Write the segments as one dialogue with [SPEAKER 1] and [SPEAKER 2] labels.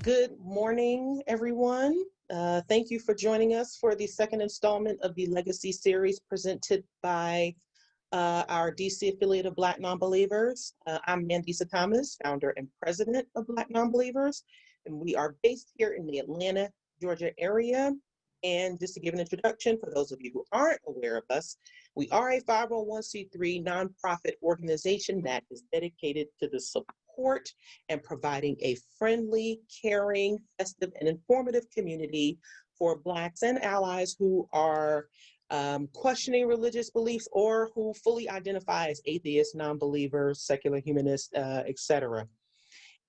[SPEAKER 1] Good morning, everyone. Thank you for joining us for the second installment of the Legacy series presented by our DC affiliate of Black Nonbelievers. I'm Mandisa Thomas, founder and president of Black Nonbelievers, and we are based here in the Atlanta, Georgia area. And just to give an introduction for those of you who aren't aware of us, we are a 501c3 nonprofit organization that is dedicated to the support and providing a friendly, caring, festive, and informative community for Blacks and allies who are questioning religious beliefs or who fully identify as atheists, non-believers, secular humanists, etc.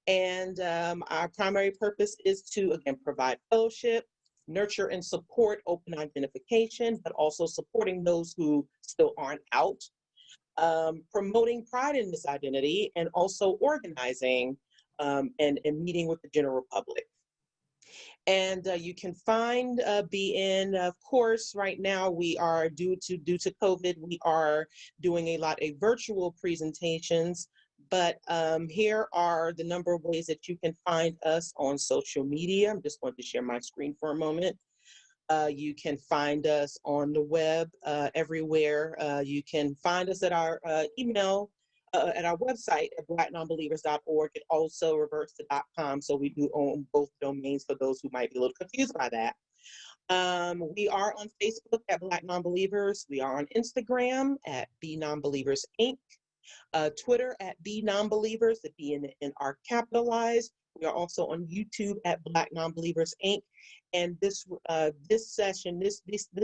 [SPEAKER 1] And our primary purpose is to, again, provide fellowship, nurture and support open identification, but also supporting those who still aren't out, promoting pride in this identity, and also organizing and meeting with the general public. And you can find BN, of course, right now we are, due to COVID, we are doing a lot of virtual presentations, but here are the number of ways that you can find us on social media. I'm just going to share my screen for a moment. You can find us on the web everywhere. You can find us at our email, at our website at blacknonbelievers.org. It also reverts to .com, so we do own both domains for those who might be a little confused by that. We are on Facebook at Black Nonbelievers. We are on Instagram at B Nonbelievers Inc. Twitter at B Nonbelievers, the B and N are capitalized. We are also on YouTube at Black Nonbelievers Inc. And this session, this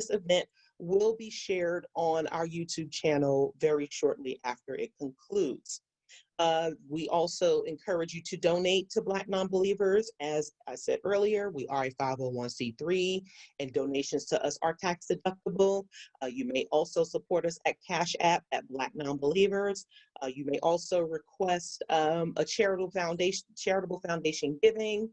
[SPEAKER 1] event will be shared on our YouTube channel very shortly after it concludes. We also encourage you to donate to Black Nonbelievers. As I said earlier, we are a 501c3 and donations to us are tax deductible. You may also support us at Cash App at Black Nonbelievers. You may also request a charitable foundation giving.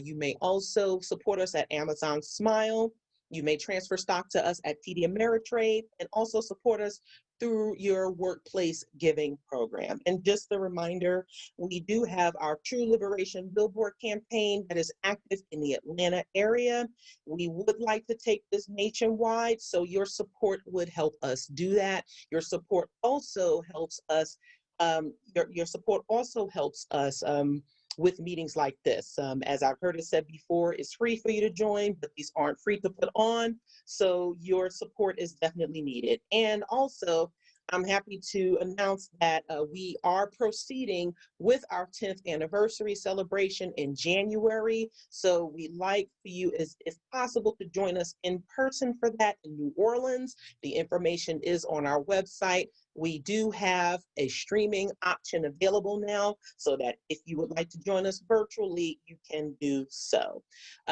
[SPEAKER 1] You may also support us at Amazon Smile. You may transfer stock to us at TD Ameritrade and also support us through your workplace giving program. And just a reminder, we do have our True Liberation Billboard campaign that is active in the Atlanta area. We would like to take this nationwide, so your support would help us do that. Your support also helps us, with meetings like this. As I've heard it said before, it's free for you to join, but these aren't free to put on. So your support is definitely needed. And also, I'm happy to announce that we are proceeding with our 10th anniversary celebration in January. So we'd like for you, if possible, to join us in person for that in New Orleans. The information is on our website. We do have a streaming option available now, so that if you would like to join us virtually, you can do so.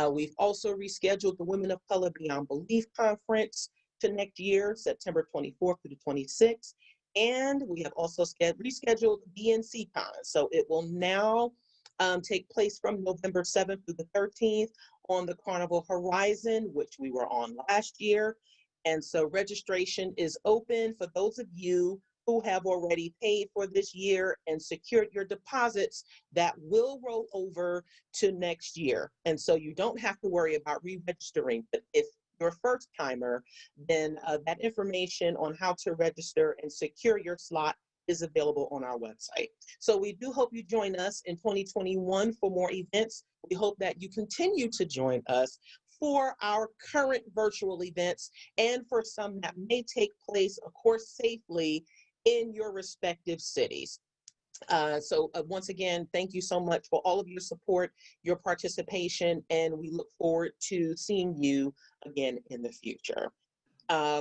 [SPEAKER 1] We've also rescheduled the Women of Color Beyond Belief Conference to next year, September 24th through the 26th. And we have also rescheduled BNC Con. So it will now take place from November 7th through the 13th on the Carnival Horizon, which we were on last year. And so registration is open for those of you who have already paid for this year and secured your deposits that will roll over to next year. And so you don't have to worry about re-registering. But if you're a first timer, then that information on how to register and secure your slot is available on our website. So we do hope you join us in 2021 for more events. We hope that you continue to join us for our current virtual events and for some that may take place, of course, safely in your respective cities. Once again, thank you so much for all of your support, your participation, and we look forward to seeing you again in the future.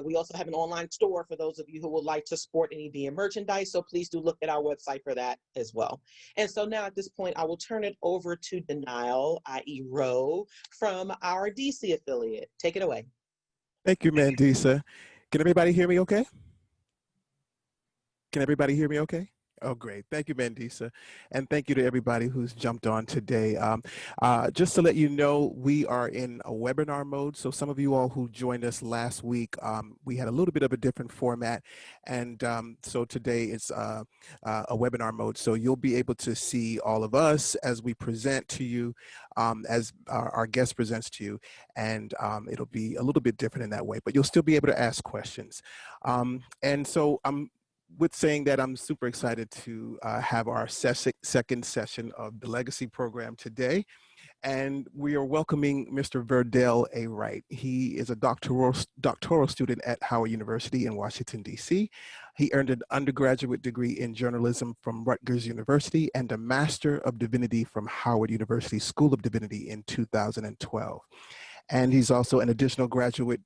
[SPEAKER 1] We also have an online store for those of you who would like to sport any BN merchandise, so please do look at our website for that as well. And so now at this point, I will turn it over to Danile, i.e. Rowe, from our DC affiliate. Take it away.
[SPEAKER 2] Thank you, Mandisa. Can everybody hear me okay? Can everybody hear me okay? Oh, great. Thank you, Mandisa. And thank you to everybody who's jumped on today. Just to let you know, we are in a webinar mode. So some of you all who joined us last week, we had a little bit of a different format. And so today it's a webinar mode. So you'll be able to see all of us as we present to you, as our guest presents to you. And it'll be a little bit different in that way, but you'll still be able to ask questions. And so I'm with saying that, I'm super excited to have our second session of the Legacy program today. And we are welcoming Mr. Verdell A. Wright. He is a doctoral student at Howard University in Washington, D.C. He earned an undergraduate degree in journalism from Rutgers University and a Master of Divinity from Howard University School of Divinity in 2012. And he's also an additional graduate,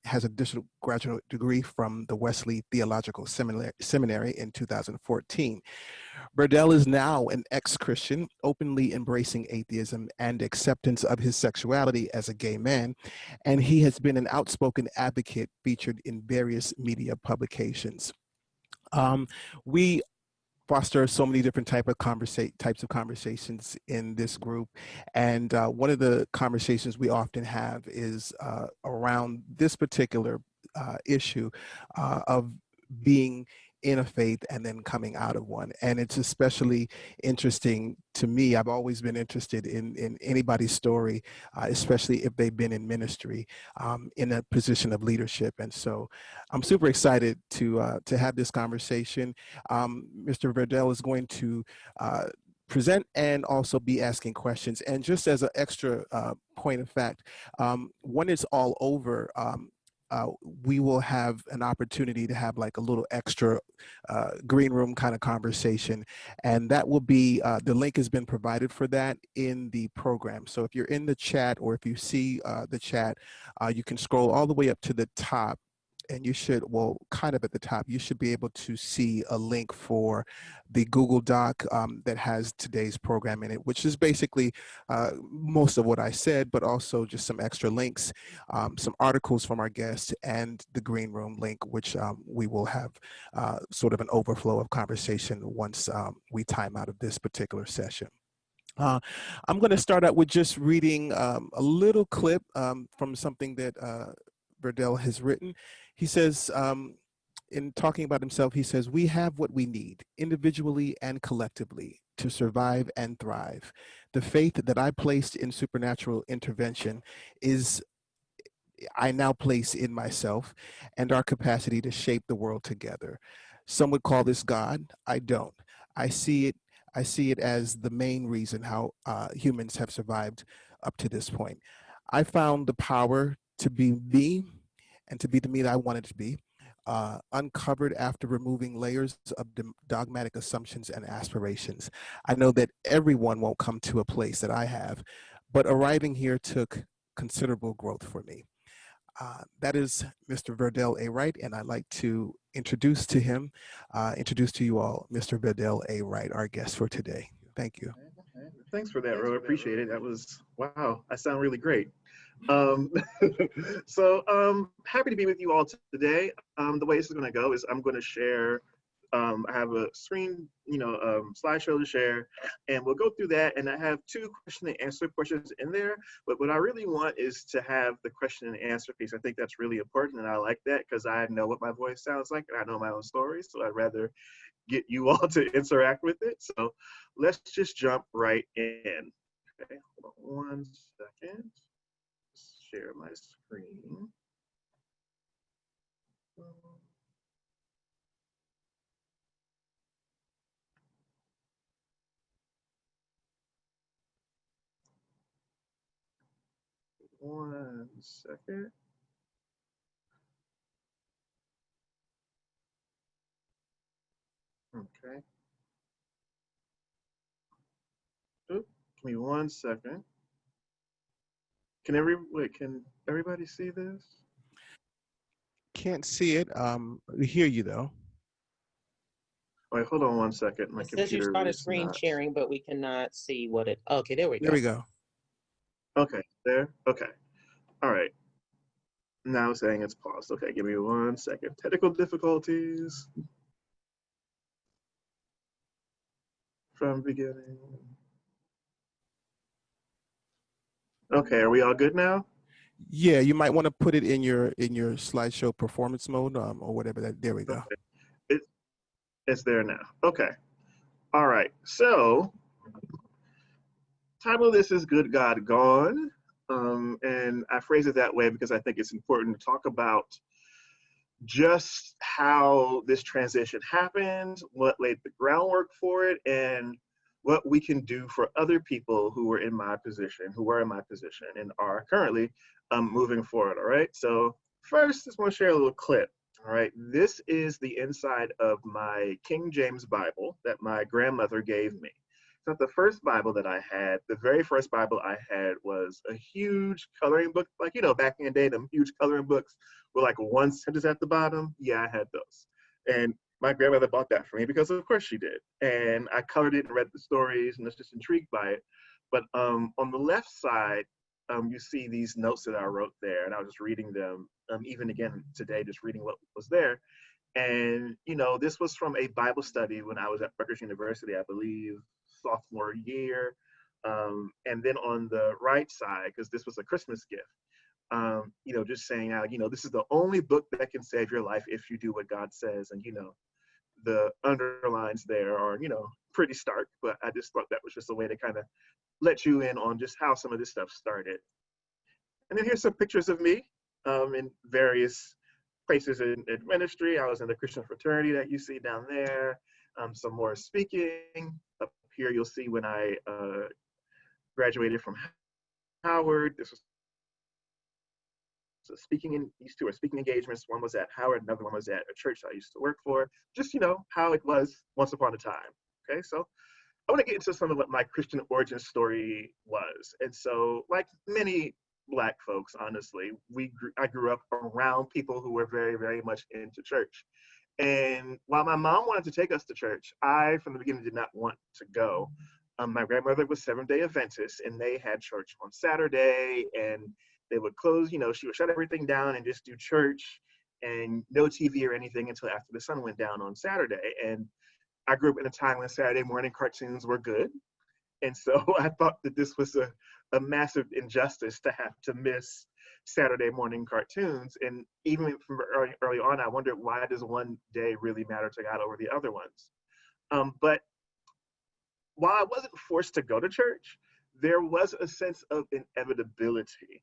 [SPEAKER 2] has an additional graduate degree from the Wesley Theological Seminary in 2014. Verdell is now an ex-Christian, openly embracing atheism and acceptance of his sexuality as a gay man, and he has been an outspoken advocate featured in various media publications. We foster so many different types of conversations in this group. And one of the conversations we often have is around this particular issue of being in a faith and then coming out of one. And it's especially interesting to me. I've always been interested in anybody's story, especially if they've been in ministry, in a position of leadership. And so I'm super excited to have this conversation. Mr. Verdell is going to present and also be asking questions. And just as an extra point of fact, when it's all over, we will have an opportunity to have like a little extra green room kind of conversation. And that will be, the link has been provided for that in the program. So if you're in the chat, or if you see the chat, you can scroll all the way up to the top, and you should, well, kind of at the top, you should be able to see a link for the Google Doc that has today's program in it, which is basically most of what I said, but also just some extra links, some articles from our guests, and the Green Room link, which we will have sort of an overflow of conversation once we time out of this particular session. I'm going to start out with just reading a little clip from something that Verdell has written. He says, in talking about himself, he says, "We have what we need, individually and collectively, to survive and thrive. The faith that I placed in supernatural intervention is I now place in myself and our capacity to shape the world together. Some would call this God. I don't. I see it. I see it as the main reason how humans have survived up to this point. I found the power to be me and to be the me that I wanted to be, uncovered after removing layers of dogmatic assumptions and aspirations. I know that everyone won't come to a place that I have, but arriving here took considerable growth for me." That is Mr. Verdell A. Wright, and I'd like to introduce to you all, Mr. Verdell A. Wright, our guest for today. Thank you.
[SPEAKER 3] Thanks for that, Ro. I appreciate it. That was, wow, I sound really great. Um, happy to be with you all today. The way this is going to go is I'm going to share, I have a screen, slideshow to share, and we'll go through that. And I have two question and answer questions in there. But what I really want is to have the question and answer piece. I think that's really important, and I like that because I know what my voice sounds like, and I know my own story. So I'd rather get you all to interact with it. So let's just jump right in. Okay, hold on 1 second. Share my screen. 1 second. Okay. Oop, give me 1 second. Can everybody see this?
[SPEAKER 2] Can't see it. We hear you though.
[SPEAKER 3] Wait, hold on 1 second. My
[SPEAKER 1] It says you
[SPEAKER 3] computer
[SPEAKER 1] started
[SPEAKER 3] is
[SPEAKER 1] screen
[SPEAKER 3] not.
[SPEAKER 1] sharing, but we cannot see what it, okay, there we
[SPEAKER 2] There
[SPEAKER 1] go.
[SPEAKER 2] we go.
[SPEAKER 3] Okay, there. Okay. All right. Now it's saying it's paused. Okay, give me 1 second. Technical difficulties. from beginning. Okay, are we all good now?
[SPEAKER 2] Yeah, you might want to put it in your slideshow performance mode, or whatever. That there we go.
[SPEAKER 3] Okay. It's there now. Okay. All right. So, title of this is Good God Gone. And I phrase it that way because I think it's important to talk about just how this transition happened, what laid the groundwork for it, and what we can do for other people who were in my position, and are currently moving forward. All right. So first, just want to share a little clip. All right. This is the inside of my King James Bible that my grandmother gave me. It's not the first Bible that I had. The very first Bible I had was a huge coloring book, like, you know, back in the day, them huge coloring books with like one sentence at the bottom. Yeah, I had those. And my grandmother bought that for me because of course she did. And I colored it and read the stories and was just intrigued by it. But on the left side, you see these notes that I wrote there, and I was just reading them, even again today, just reading what was there. And, you know, this was from a Bible study when I was at Rutgers University, I believe, sophomore year. And then on the right side, because this was a Christmas gift, you know, just saying how, you know, this is the only book that can save your life if you do what God says. And, you know, the underlines there are, you know, pretty stark, but I just thought that was just a way to kind of let you in on just how some of this stuff started. And then here's some pictures of me in various places in ministry. I was in the Christian fraternity that you see down there. Some more speaking. Up here you'll see when I graduated from Howard. This was these two are speaking engagements. One was at Howard, another one was at a church I used to work for. Just, you know, how it was once upon a time. Okay, so I want to get into some of what my Christian origin story was. And so, like many Black folks, honestly, I grew up around people who were very, very much into church. And while my mom wanted to take us to church, I, from the beginning, did not want to go. My grandmother was Seventh-day Adventist, and they had church on Saturday, and they would close, you know, she would shut everything down and just do church and no TV or anything until after the sun went down on Saturday. And I grew up in a time when Saturday morning cartoons were good. And so I thought that this was a massive injustice to have to miss Saturday morning cartoons. And even from early on, I wondered, why does one day really matter to God over the other ones? But while I wasn't forced to go to church, there was a sense of inevitability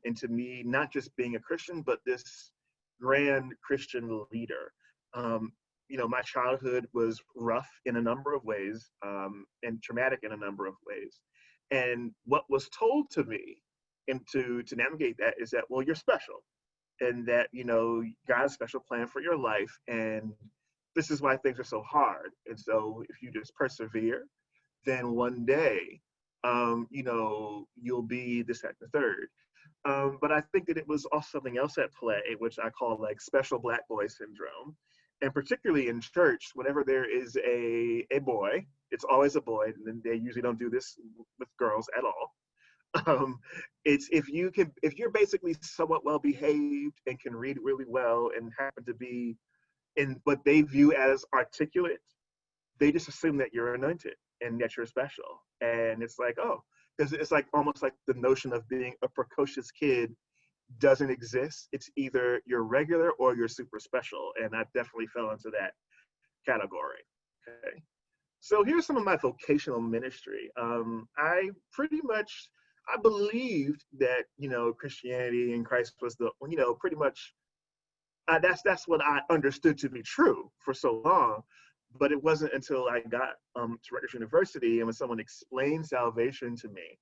[SPEAKER 3] into me, not just being a Christian, but this grand Christian leader. You know, my childhood was rough in a number of ways, and traumatic in a number of ways. And what was told to me, and to navigate that, is that, well, you're special, and that, you know, God's special plan for your life, and this is why things are so hard. And so if you just persevere, then one day, you know, you'll be this, that, and the third. But I think that it was also something else at play, which I call like special Black boy syndrome. And particularly in church, whenever there is a boy, it's always a boy, and they usually don't do this with girls at all. It's if you're basically somewhat well behaved and can read really well and happen to be in what they view as articulate, they just assume that you're anointed and that you're special. And it's like, oh, because it's like almost like the notion of being a precocious kid doesn't exist. It's either you're regular or you're super special. And I definitely fell into that category. Okay. So here's some of my vocational ministry. I believed that, you know, Christianity and Christ was the, you know, pretty much, that's what I understood to be true for so long. But it wasn't until I got to Rutgers University and when someone explained salvation to me.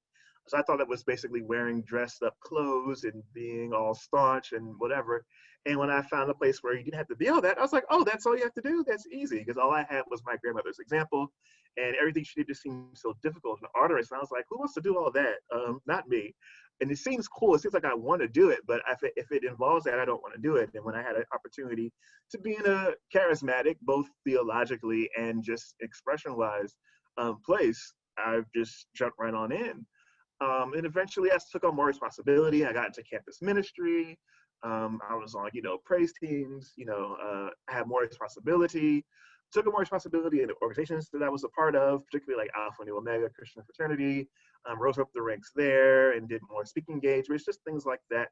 [SPEAKER 3] So I thought it was basically wearing dressed up clothes and being all staunch and whatever. And when I found a place where you didn't have to be all that, I was like, oh, that's all you have to do? That's easy. Because all I had was my grandmother's example, and everything she did just seemed so difficult and arduous. And I was like, who wants to do all that? Not me. And it seems cool. It seems like I want to do it, but if it involves that, I don't want to do it. And when I had an opportunity to be in a charismatic, both theologically and just expression-wise place, I just jumped right on in. And eventually I took on more responsibility. I got into campus ministry. I was on, you know, praise teams, you know, I had more responsibility. took on more responsibility in the organizations that I was a part of, particularly like Alpha Nu Omega Christian Fraternity, rose up the ranks there and did more speaking engagements, just things like that.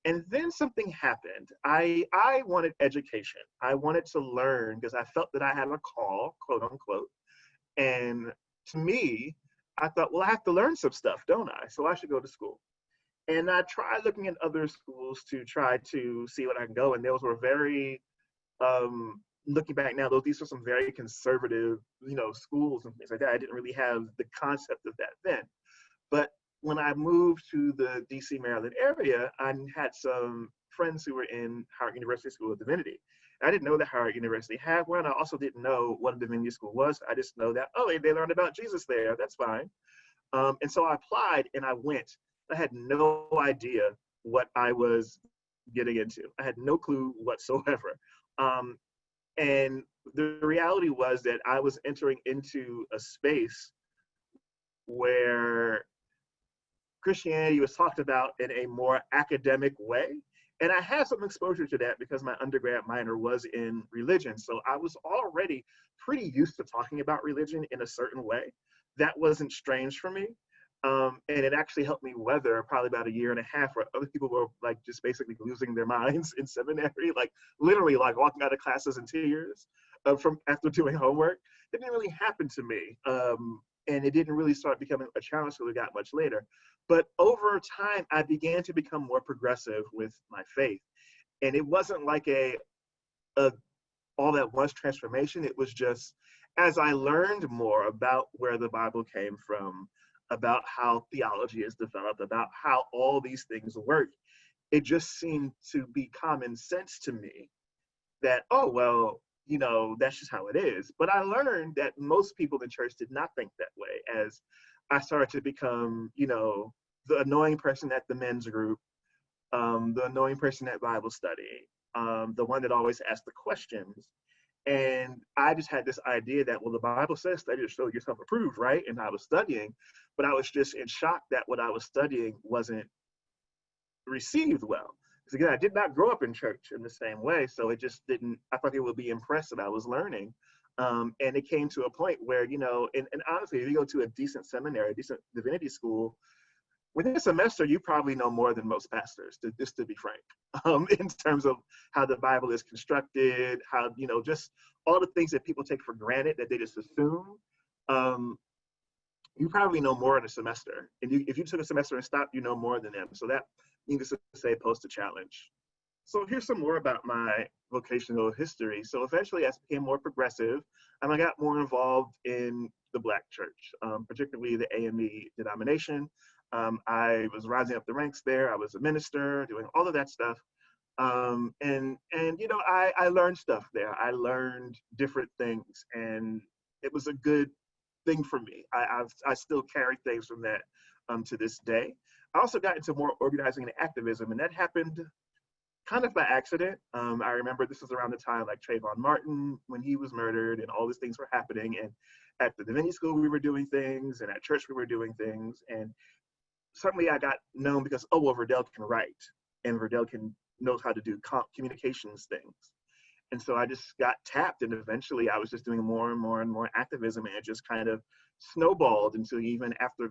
[SPEAKER 3] And then something happened. I wanted education. I wanted to learn because I felt that I had a call, quote unquote. And to me, I thought, well, I have to learn some stuff, don't I? So I should go to school. And I tried looking at other schools to try to see what I can go. And those were very, looking back now, these were some very conservative, schools and things like that. I didn't really have the concept of that then. But when I moved to the D.C., Maryland area, I had some friends who were in Howard University School of Divinity. I didn't know that Howard University had one. I also didn't know what a divinity school was. I just know that, they learned about Jesus there. That's fine. And so I applied and I went. I had no idea what I was getting into. I had no clue whatsoever. And the reality was that I was entering into a space where Christianity was talked about in a more academic way. And I had some exposure to that because my undergrad minor was in religion. So I was already pretty used to talking about religion in a certain way. That wasn't strange for me. And it actually helped me weather probably about a year and a half where other people were like just basically losing their minds in seminary, like literally like walking out of classes in tears from after doing homework. It didn't really happen to me. And it didn't really start becoming a challenge until it got much later. But over time, I began to become more progressive with my faith. And it wasn't like a all at once transformation. It was just as I learned more about where the Bible came from, about how theology is developed, about how all these things work, it just seemed to be common sense to me that, that's just how it is. But I learned that most people in church did not think that way as I started to become, the annoying person at the men's group, the annoying person at Bible study, the one that always asked the questions. And I just had this idea that, well, the Bible says study to show yourself approved, right? And I was studying, but I was just in shock that what I was studying wasn't received well. Because again, I did not grow up in church in the same way, so it just didn't, I thought they would be impressed that I was learning. And it came to a point where, and honestly, if you go to a decent seminary, a decent divinity school, within a semester, you probably know more than most pastors, just to be frank, in terms of how the Bible is constructed, how, just all the things that people take for granted that they just assume. You probably know more in a semester. And if you took a semester and stopped, you know more than them. So that, needless to say, posed a challenge. So here's some more about my vocational history. So eventually I became more progressive and I got more involved in the Black church, particularly the AME denomination. I was rising up the ranks there. I was a minister, doing all of that stuff. I learned stuff there. I learned different things, and it was a good thing for me. I still carry things from that to this day. I also got into more organizing and activism, and that happened kind of by accident. I remember this was around the time like Trayvon Martin, when he was murdered, and all these things were happening. And at the Divinity School, we were doing things, and at church, we were doing things. And suddenly I got known because, Verdell can write, and Verdell knows how to do communications things. And so I just got tapped, and eventually I was just doing more and more and more activism, and it just kind of snowballed until even after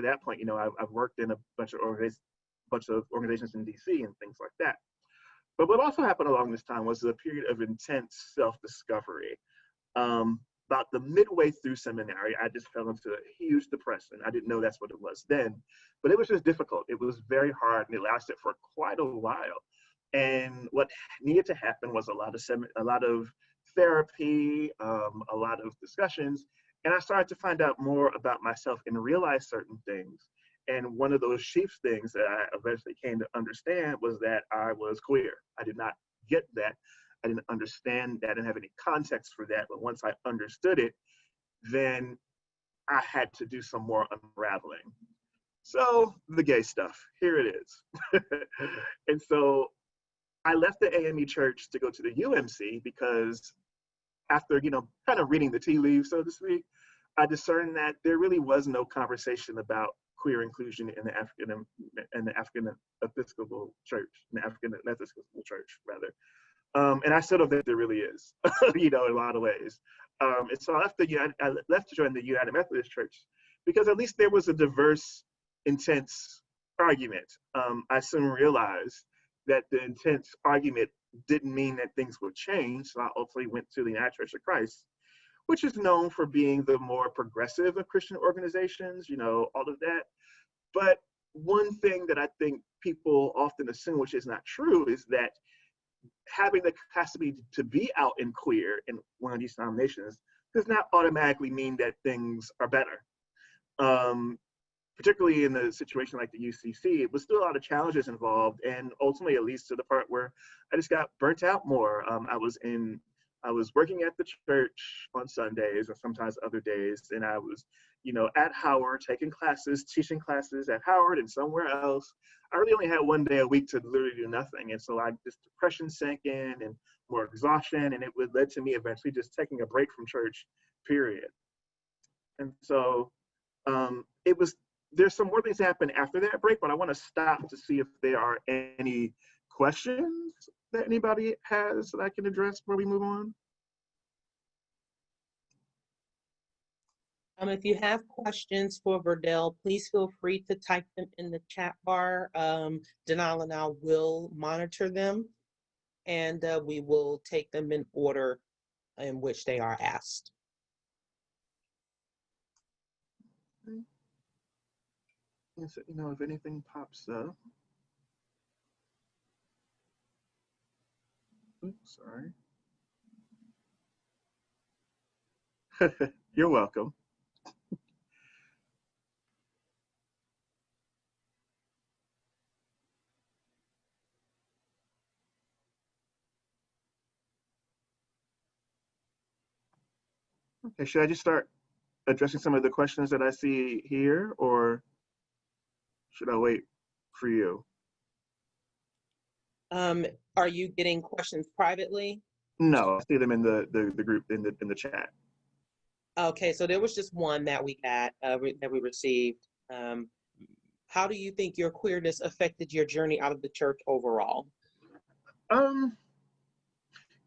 [SPEAKER 3] that point, I've worked in a bunch of organizations in D.C. and things like that. But what also happened along this time was a period of intense self-discovery. About the midway through seminary, I just fell into a huge depression. I didn't know that's what it was then, but it was just difficult. It was very hard, and it lasted for quite a while. And what needed to happen was a lot of therapy, a lot of discussions, and I started to find out more about myself and realize certain things. And one of those chief things that I eventually came to understand was that I was queer. I did not get that. I didn't understand that. I didn't have any context for that. But once I understood it, then I had to do some more unraveling. So the gay stuff, here it is. And so I left the AME church to go to the UMC because after, kind of reading the tea leaves, so to speak, I discerned that there really was no conversation about queer inclusion in the African Episcopal Church, in the African Methodist Episcopal Church, rather. And I still don't think there really is, in a lot of ways. And so I left to join the United Methodist Church because at least there was a diverse, intense argument. I soon realized that the intense argument didn't mean that things would change. So I ultimately went to the United Church of Christ, which is known for being the more progressive of Christian organizations, all of that. But one thing that I think people often assume, which is not true, is that having the capacity to be out and queer in one of these denominations does not automatically mean that things are better. Particularly in a situation like the UCC, it was still a lot of challenges involved, and ultimately it leads to the part where I just got burnt out more. I was working at the church on Sundays or sometimes other days, and I was, at Howard taking classes, teaching classes at Howard and somewhere else. I really only had one day a week to literally do nothing, and so this depression sank in and more exhaustion, and it led to me eventually just taking a break from church, period. And so there's some more things that happen after that break, but I want to stop to see if there are any questions that anybody has that I can address before we move on.
[SPEAKER 1] If you have questions for Verdell, please feel free to type them in the chat bar. Danile and I will monitor them, and we will take them in order in which they are asked.
[SPEAKER 3] So, if anything pops up. Oops, sorry. You're welcome. Okay, should I just start addressing some of the questions that I see here, or should I wait for you?
[SPEAKER 1] Are you getting questions privately?
[SPEAKER 3] No, I see them in the group in the chat.
[SPEAKER 1] Okay, so there was just one that we got that we received. How do you think your queerness affected your journey out of the church overall?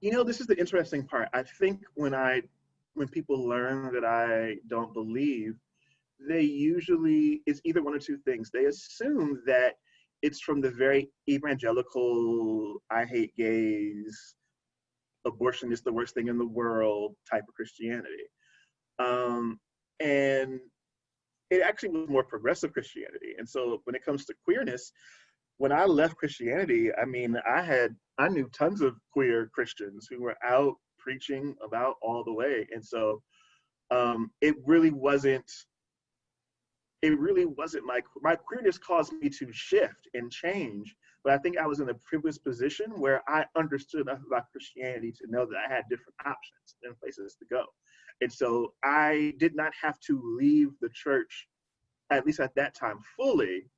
[SPEAKER 3] This is the interesting part. I think when people learn that I don't believe, they usually, it's either one or two things. They assume that it's from the very evangelical, I hate gays, abortion is the worst thing in the world type of Christianity. And it actually was more progressive Christianity. And so when it comes to queerness, when I left Christianity, I knew tons of queer Christians who were out preaching about all the way. And so it really wasn't my queerness caused me to shift and change. But I think I was in a privileged position where I understood enough about Christianity to know that I had different options and places to go. And so I did not have to leave the church, at least at that time, fully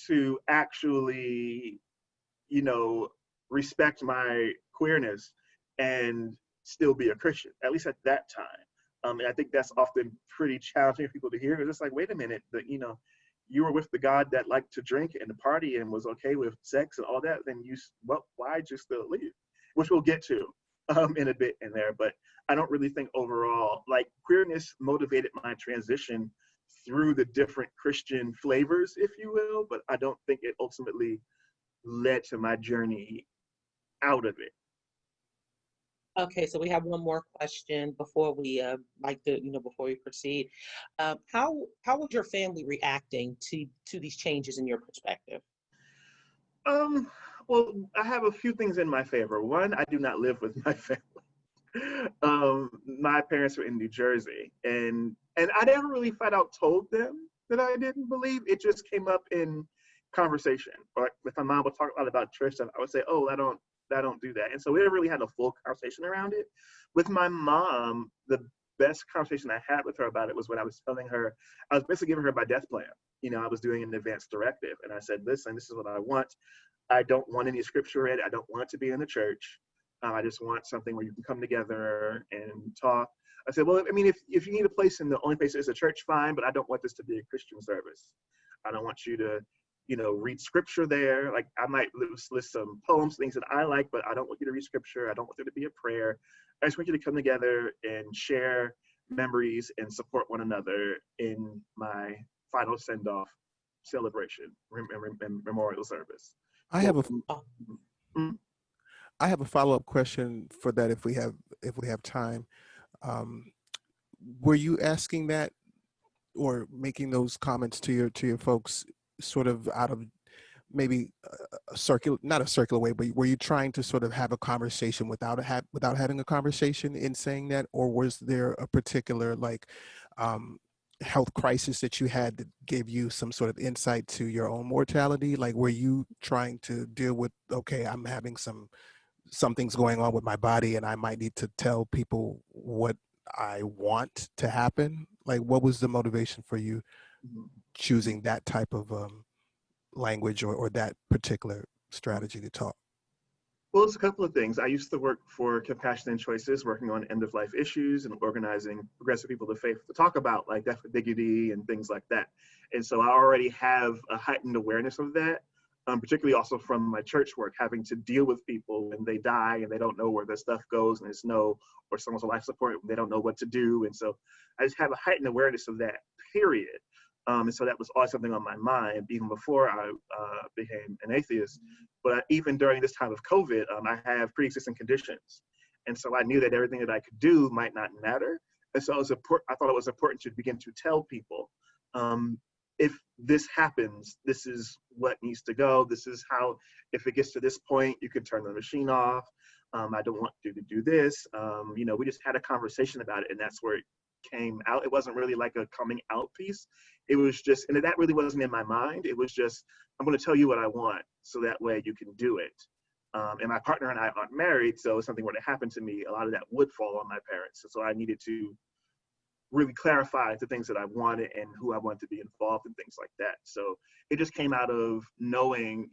[SPEAKER 3] to actually, respect my queerness and still be a Christian, at least at that time. And I think that's often pretty challenging for people to hear. It's just like, wait a minute, you were with the God that liked to drink and to party and was okay with sex and all that, then why'd you still leave? Which we'll get to in a bit in there. But I don't really think overall, queerness motivated my transition through the different Christian flavors, if you will, but I don't think it ultimately led to my journey out of it.
[SPEAKER 1] Okay, so we have one more question before we before we proceed. How was your family reacting to these changes in your perspective?
[SPEAKER 3] Well, I have a few things in my favor. One, I do not live with my family. My parents were in New Jersey, and I never really flat out told them that I didn't believe. It just came up in conversation. Or if my mom would talk a lot about church stuff, I would say, "Oh, I don't do that." And so we never really had a full conversation around it. With my mom, the best conversation I had with her about it was when I was telling her, I was basically giving her my death plan. I was doing an advance directive, and I said, "Listen, this is what I want. I don't want any scripture read. I don't want it to be in the church. I just want something where you can come together and talk." I said, "Well, I mean, if you need a place and the only place is a church, fine, but I don't want this to be a Christian service. I don't want you to, read scripture there. Like I might list some poems, things that I like, but I don't want you to read scripture. I don't want there to be a prayer. I just want you to come together and share memories and support one another in my final send-off celebration and memorial service.
[SPEAKER 2] I have a
[SPEAKER 3] Mm.
[SPEAKER 2] I have a follow-up question for that if we have time. Were you asking that or making those comments to your folks sort of out of maybe not a circular way, but were you trying to sort of have a conversation without having a conversation in saying that, or was there a particular health crisis that you had that gave you some sort of insight to your own mortality? Like, were you trying to deal with, okay, I'm having something's going on with my body and I might need to tell people what I want to happen? Like, what was the motivation for you choosing that type of language or that particular strategy to talk?
[SPEAKER 3] Well, it's a couple of things. I used to work for Compassion and Choices, working on end-of-life issues and organizing progressive people of faith to talk about like death with dignity and things like that. And so I already have a heightened awareness of that, particularly also from my church work, having to deal with people when they die and they don't know where their stuff goes, and there's or someone's on life support, they don't know what to do. And so I just have a heightened awareness of that, period. And so that was always something on my mind, even before I became an atheist. But even during this time of COVID, I have pre-existing conditions. And so I knew that everything that I could do might not matter. And so I thought it was important to begin to tell people, if this happens, this is what needs to go. This is how, if it gets to this point, you can turn the machine off. I don't want you to do this. We just had a conversation about it, and that's where it came out. It wasn't really like a coming out piece. It was just, and that really wasn't in my mind. It was just, I'm going to tell you what I want, so that way you can do it. And my partner and I aren't married, so if something were to happen to me, a lot of that would fall on my parents. So I needed to really clarify the things that I wanted and who I wanted to be involved in, things like that. So it just came out of knowing,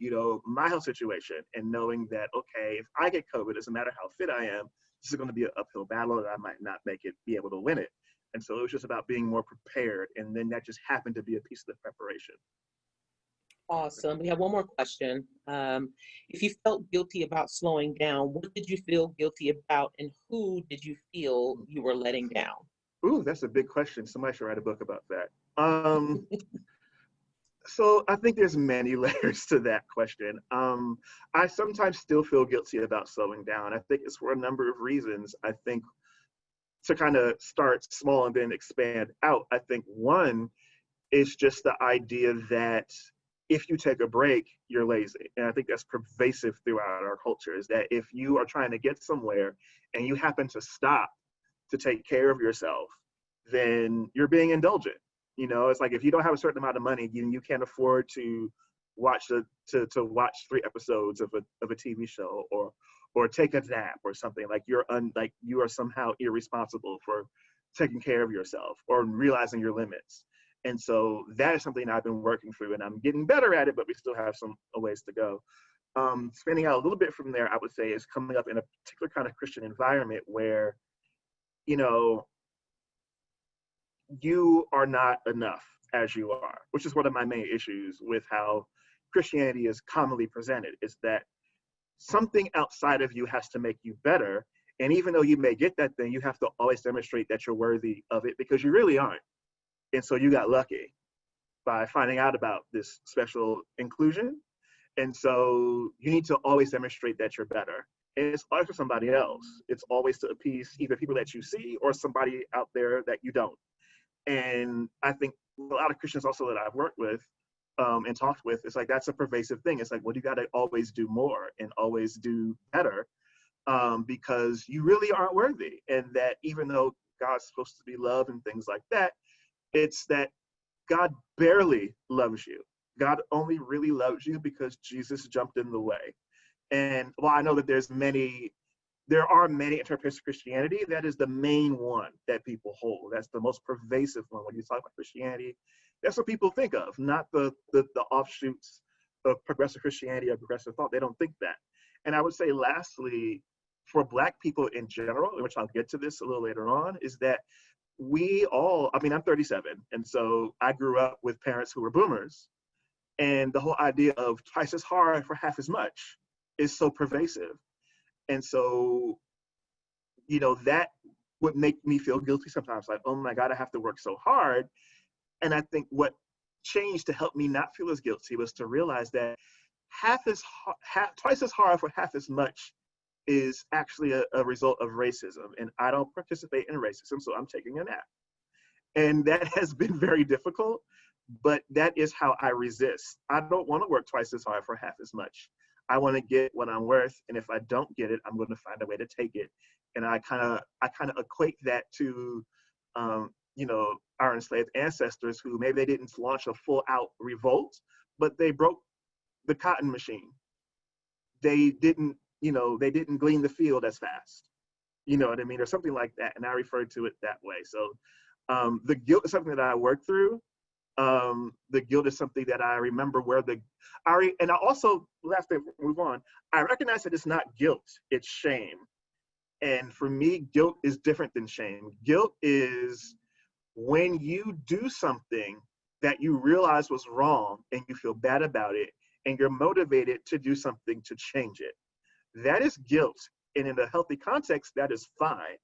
[SPEAKER 3] my health situation and knowing that, okay, if I get COVID, it doesn't matter how fit I am, this is going to be an uphill battle and I might not be able to win it. And so it was just about being more prepared. And then that just happened to be a piece of the preparation.
[SPEAKER 1] Awesome. We have one more question. If you felt guilty about slowing down, what did you feel guilty about and who did you feel you were letting down?
[SPEAKER 3] Ooh, that's a big question. Somebody should write a book about that. So I think there's many layers to that question. I sometimes still feel guilty about slowing down. I think it's for a number of reasons. I think to kind of start small and then expand out, I think one is just the idea that if you take a break, you're lazy. And I think that's pervasive throughout our culture, is that if you are trying to get somewhere and you happen to stop to take care of yourself, then you're being indulgent. It's like if you don't have a certain amount of money, you can't afford to watch to watch 3 episodes of a TV show or take a nap or something. Like you are somehow irresponsible for taking care of yourself or realizing your limits. And so that is something I've been working through, and I'm getting better at it, but we still have some ways to go. Spinning out a little bit from there, I would say, is coming up in a particular kind of Christian environment where, you are not enough as you are, which is one of my main issues with how Christianity is commonly presented, is that something outside of you has to make you better. And even though you may get that thing, you have to always demonstrate that you're worthy of it, because you really aren't. And so you got lucky by finding out about this special inclusion. And so you need to always demonstrate that you're better. And it's always for somebody else. It's always to appease either people that you see or somebody out there that you don't. And I think a lot of Christians also that I've worked with and talked with, it's like that's a pervasive thing. It's like, well, you got to always do more and always do better because you really aren't worthy. And that even though God's supposed to be love and things like that, it's that God barely loves you. God only really loves you because Jesus jumped in the way. And while I know that there are many interpretations of Christianity, that is the main one that people hold. That's the most pervasive one. When you talk about Christianity, that's what people think of, not the offshoots of progressive Christianity or progressive thought. They don't think that. And I would say lastly, for Black people in general, which I'll get to this a little later on, is that I'm 37. And so I grew up with parents who were boomers. And the whole idea of twice as hard for half as much is so pervasive. And so, that would make me feel guilty sometimes, like, oh my God, I have to work so hard. And I think what changed to help me not feel as guilty was to realize that twice as hard for half as much is actually a result of racism. And I don't participate in racism, so I'm taking a nap. And that has been very difficult, but that is how I resist. I don't want to work twice as hard for half as much. I want to get what I'm worth, and if I don't get it, I'm going to find a way to take it. And I kind of equate that to, our enslaved ancestors who maybe they didn't launch a full-out revolt, but they broke the cotton machine. They didn't glean the field as fast. You know what I mean? Or something like that. And I refer to it that way. So the guilt is something that I work through. The guilt is something that I remember and I also, last thing, move on, I recognize that it's not guilt, it's shame. And for me, guilt is different than shame. Guilt is when you do something that you realize was wrong and you feel bad about it and you're motivated to do something to change it. That is guilt. And in a healthy context, that is fine.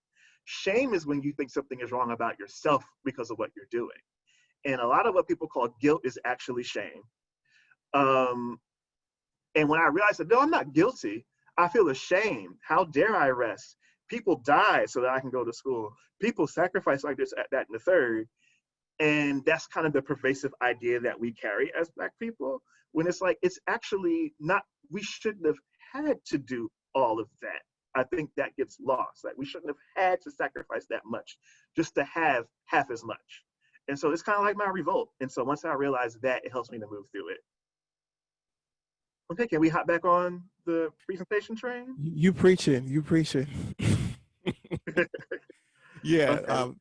[SPEAKER 3] Shame is when you think something is wrong about yourself because of what you're doing. And a lot of what people call guilt is actually shame. And when I realized that, no, I'm not guilty, I feel ashamed. How dare I rest? People die so that I can go to school. People sacrifice like this, that, and the third. And that's kind of the pervasive idea that we carry as Black people, when it's like, it's actually not, we shouldn't have had to do all of that. I think that gets lost. Like, we shouldn't have had to sacrifice that much just to have half as much. And so it's kind of like my revolt. And so once I realize that, it helps me to move through it. Okay, can we hop back on the presentation train?
[SPEAKER 2] You preaching. Yeah,
[SPEAKER 3] Okay.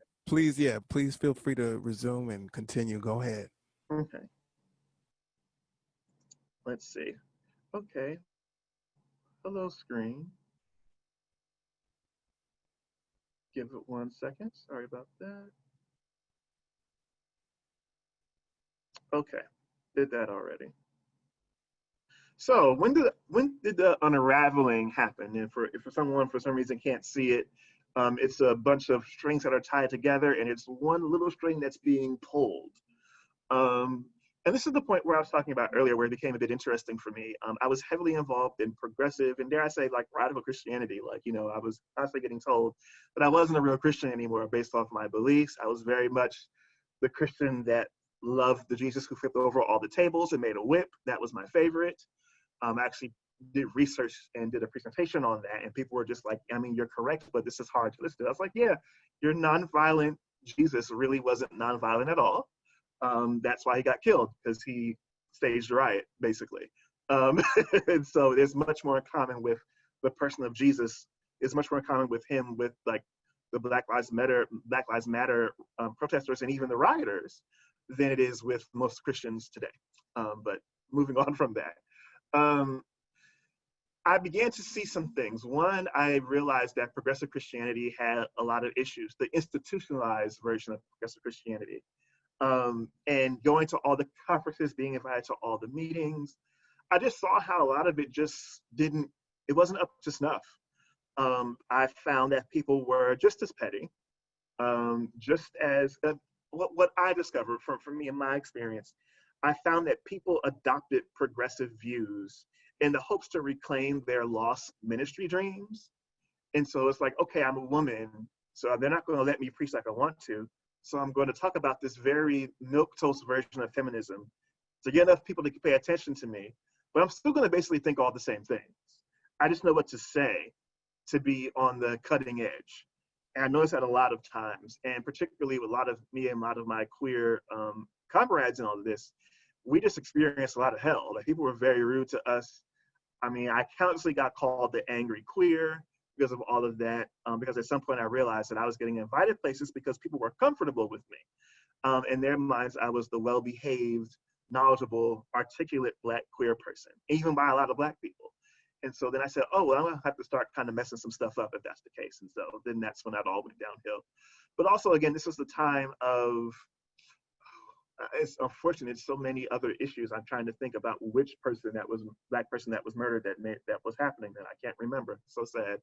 [SPEAKER 2] please feel free to resume and continue. Go ahead.
[SPEAKER 3] Okay. Let's see. Okay. Hello, screen. Give it 1 second. Sorry about that. Okay, did that already. So when did the unraveling happen? And for someone for some reason can't see it, it's a bunch of strings that are tied together, and it's one little string that's being pulled. And this is the point where I was talking about earlier, where it became a bit interesting for me. I was heavily involved in progressive, and dare I say, like, radical Christianity. Like, I was constantly getting told that I wasn't a real Christian anymore based off my beliefs. I was very much the Christian that loved the Jesus who flipped over all the tables and made a whip. That was my favorite. I actually did research and did a presentation on that, and people were just like, I mean, you're correct, but this is hard to listen to. I was like, yeah, your nonviolent Jesus really wasn't nonviolent at all. That's why he got killed, because he staged a riot, basically. And so there's much more in common with the person of Jesus. There's much more in common with him, with like the Black Lives Matter protesters and even the rioters, than it is with most Christians today. But moving on from that. I began to see some things. One, I realized that progressive Christianity had a lot of issues, the institutionalized version of progressive Christianity. And going to all the conferences, being invited to all the meetings, I just saw how a lot of it just it wasn't up to snuff. I found that people were just as petty, just as, what I discovered from me in my experience, I found that people adopted progressive views in the hopes to reclaim their lost ministry dreams. And so it's like, okay, I'm a woman, so they're not going to let me preach like I want to. So I'm going to talk about this very milquetoast version of feminism to get enough people to pay attention to me. But I'm still going to basically think all the same things. I just know what to say to be on the cutting edge. And I noticed that a lot of times, and particularly with a lot of me and a lot of my queer comrades in all of this, we just experienced a lot of hell. Like, people were very rude to us. I mean, I countlessly got called the angry queer because of all of that, because at some point I realized that I was getting invited places because people were comfortable with me. In their minds, I was the well-behaved, knowledgeable, articulate Black queer person, even by a lot of Black people. And so then I said, oh, well, I'm gonna have to start kind of messing some stuff up if that's the case. And so then that's when that all went downhill. But also, again, this was the time of it's unfortunate. It's so many other issues. I'm trying to think about which black person that was murdered that was happening that I can't remember. It's so sad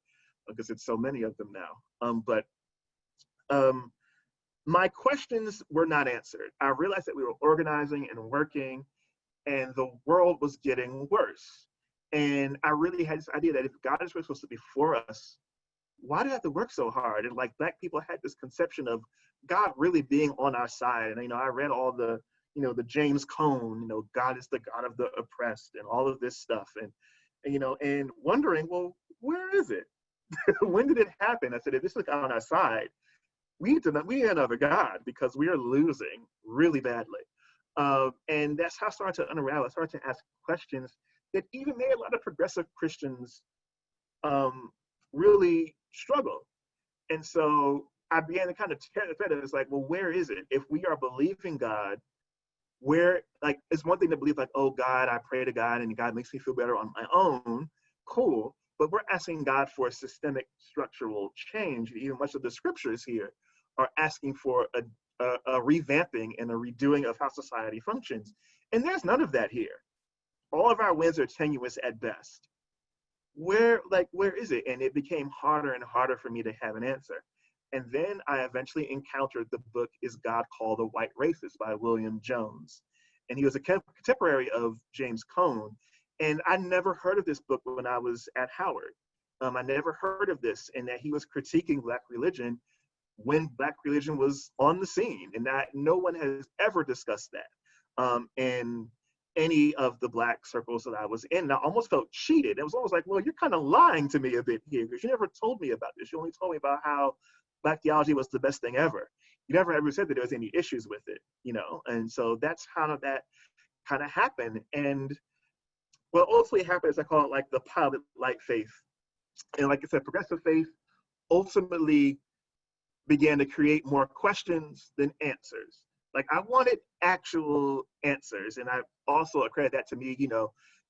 [SPEAKER 3] because it's so many of them now. But my questions were not answered. I realized that we were organizing and working, and the world was getting worse. And I really had this idea that if God is really supposed to be for us, why do I have to work so hard? And like black people had this conception of God really being on our side. And, I read all the, the James Cone, God is the God of the oppressed and all of this stuff. And wondering, well, where is it? When did it happen? I said, if this is God on our side, we need another God because we are losing really badly. And that's how I started to unravel. I started to ask questions that even made a lot of progressive Christians really struggle. And so I began to kind of tear the thread. It's like, well, where is it? If we are believing God, where, like, it's one thing to believe, like, oh, God, I pray to God and God makes me feel better on my own. Cool. But we're asking God for a systemic structural change. Even much of the scriptures here are asking for a revamping and a redoing of how society functions. And there's none of that here. All of our wins are tenuous at best. Where is it? And it became harder and harder for me to have an answer. And then I eventually encountered the book, Is God Called a White Racist by William Jones. And he was a contemporary of James Cone. And I never heard of this book when I was at Howard. I never heard of this, and that he was critiquing Black religion when Black religion was on the scene, and that no one has ever discussed that in any of the Black circles that I was in. And I almost felt cheated. It was almost like, well, you're kind of lying to me a bit here because you never told me about this. You only told me about how Black theology was the best thing ever. You never ever said that there was any issues with it, And so that's how that kind of happened. And what ultimately happened is I call it like the pilot light faith. And like I said, progressive faith ultimately began to create more questions than answers. Like I wanted actual answers. And I also accredit that to me,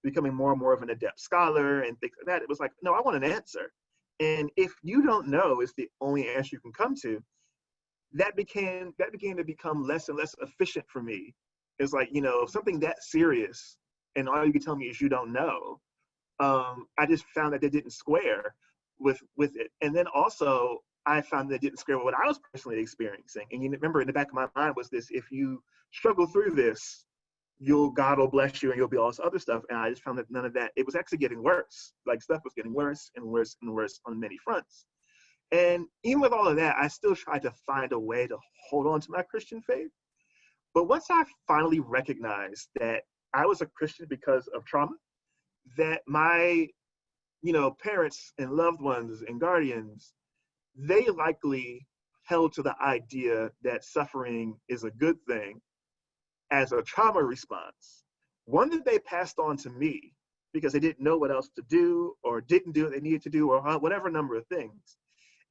[SPEAKER 3] becoming more and more of an adept scholar and things like that. It was like, no, I want an answer. And if you don't know is the only answer you can come to, that began to become less and less efficient for me. It's like, something that serious and all you can tell me is you don't know. I just found that they didn't square with it. And then also I found that it didn't square with what I was personally experiencing. And you remember in the back of my mind was this, if you struggle through this, God will bless you and you'll be all this other stuff. And I just found that none of that, it was actually getting worse. Like stuff was getting worse and worse and worse on many fronts. And even with all of that, I still tried to find a way to hold on to my Christian faith. But once I finally recognized that I was a Christian because of trauma, that my, parents and loved ones and guardians, they likely held to the idea that suffering is a good thing as a trauma response. One that they passed on to me because they didn't know what else to do or didn't do what they needed to do or whatever number of things.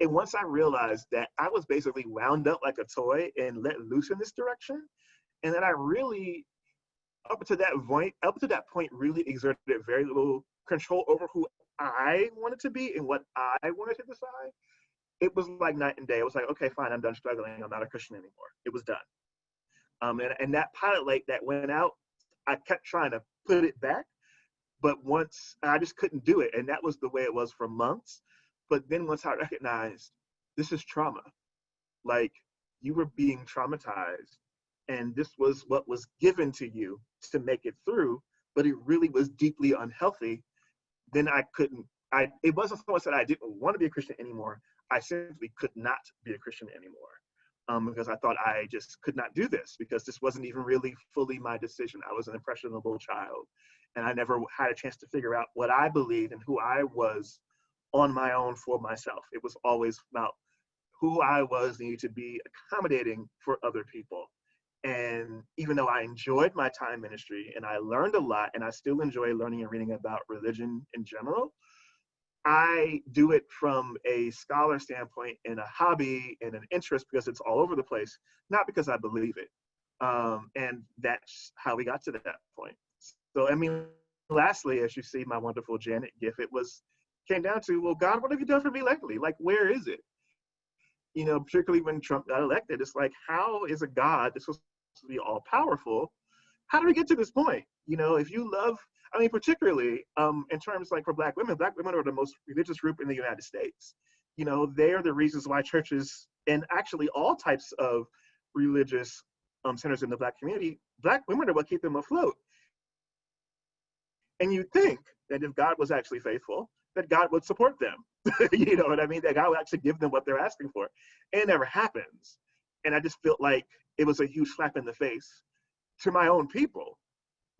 [SPEAKER 3] And once I realized that I was basically wound up like a toy and let loose in this direction, and that I really, up to that point, really exerted very little control over who I wanted to be and what I wanted to decide, it was like night and day. It was like, okay, fine, I'm done struggling. I'm not a Christian anymore. It was done. And that pilot light that went out, I kept trying to put it back, but once I just couldn't do it. And that was the way it was for months. But then once I recognized this is trauma, like you were being traumatized and this was what was given to you to make it through, but it really was deeply unhealthy, then it wasn't so much that I didn't want to be a Christian anymore. I simply could not be a Christian anymore because I thought I just could not do this because this wasn't even really fully my decision. I was an impressionable child and I never had a chance to figure out what I believed and who I was on my own for myself. It was always about who I was needed to be accommodating for other people. And even though I enjoyed my time ministry and I learned a lot and I still enjoy learning and reading about religion in general, I do it from a scholar standpoint and a hobby and an interest because it's all over the place, not because I believe it. And that's how we got to that point. So, lastly, as you see my wonderful Janet gif, came down to, well, God, what have you done for me lately? Like, where is it? Particularly when Trump got elected, it's like, how is a God that's supposed to be all powerful. How do we get to this point? You know, if you love, I mean, particularly in terms like for Black women are the most religious group in the United States. You know, they are the reasons why churches and actually all types of religious centers in the Black community, Black women are what keep them afloat. And you'd think that if God was actually faithful, that God would support them. You know what I mean? That God would actually give them what they're asking for. And it never happens. And I just felt like it was a huge slap in the face to my own people.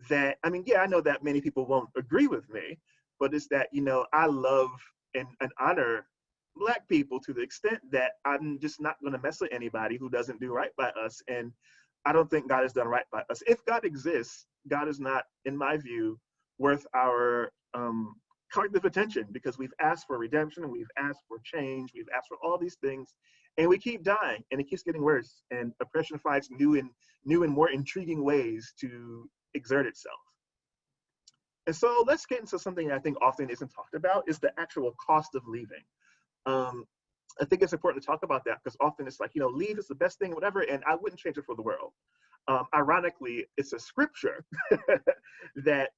[SPEAKER 3] That, I mean, yeah, I know that many people won't agree with me, but it's that, you know, I love and honor Black people to the extent that I'm just not going to mess with anybody who doesn't do right by us. And I don't think God has done right by us. If God exists, God is not, in my view, worth our collective attention, because we've asked for redemption and we've asked for change, we've asked for all these things, and we keep dying, and it keeps getting worse. And oppression finds new and more intriguing ways to exert itself. And so let's get into something that I think often isn't talked about, is the actual cost of leaving. I think it's important to talk about that, because often it's like, you know, leave is the best thing, whatever, and I wouldn't change it for the world. Ironically, it's a scripture that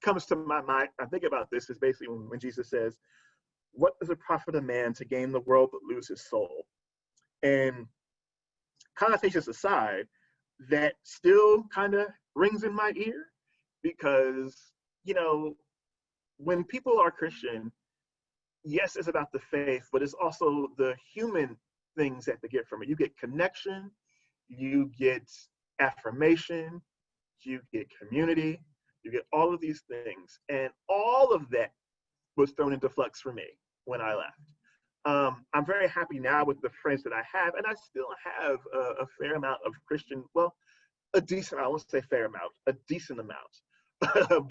[SPEAKER 3] comes to my mind. I think about this is basically when Jesus says, what does it profit a man to gain the world but lose his soul? And connotations aside, that still kind of rings in my ear, because, you know, when people are Christian, yes, it's about the faith, but it's also the human things that they get from it. You get connection, you get affirmation, you get community, you get all of these things. And all of that was thrown into flux for me when I left. I'm very happy now with the friends that I have, and I still have a fair amount of Christian, well, a decent, I won't say fair amount, a decent amount.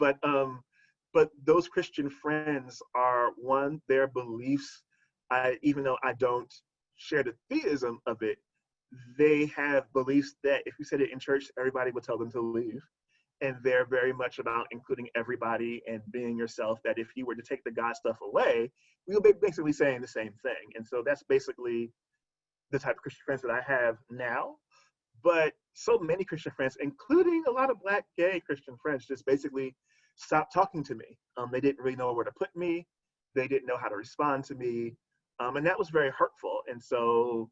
[SPEAKER 3] But those Christian friends are, one, their beliefs, even though I don't share the theism of it, they have beliefs that if you said it in church, everybody would tell them to leave. And they're very much about including everybody and being yourself, that if you were to take the God stuff away, we would be basically saying the same thing. And so that's basically the type of Christian friends that I have now. But so many Christian friends, including a lot of Black gay Christian friends, just basically stopped talking to me. They didn't really know where to put me. They didn't know how to respond to me. And that was very hurtful. And so,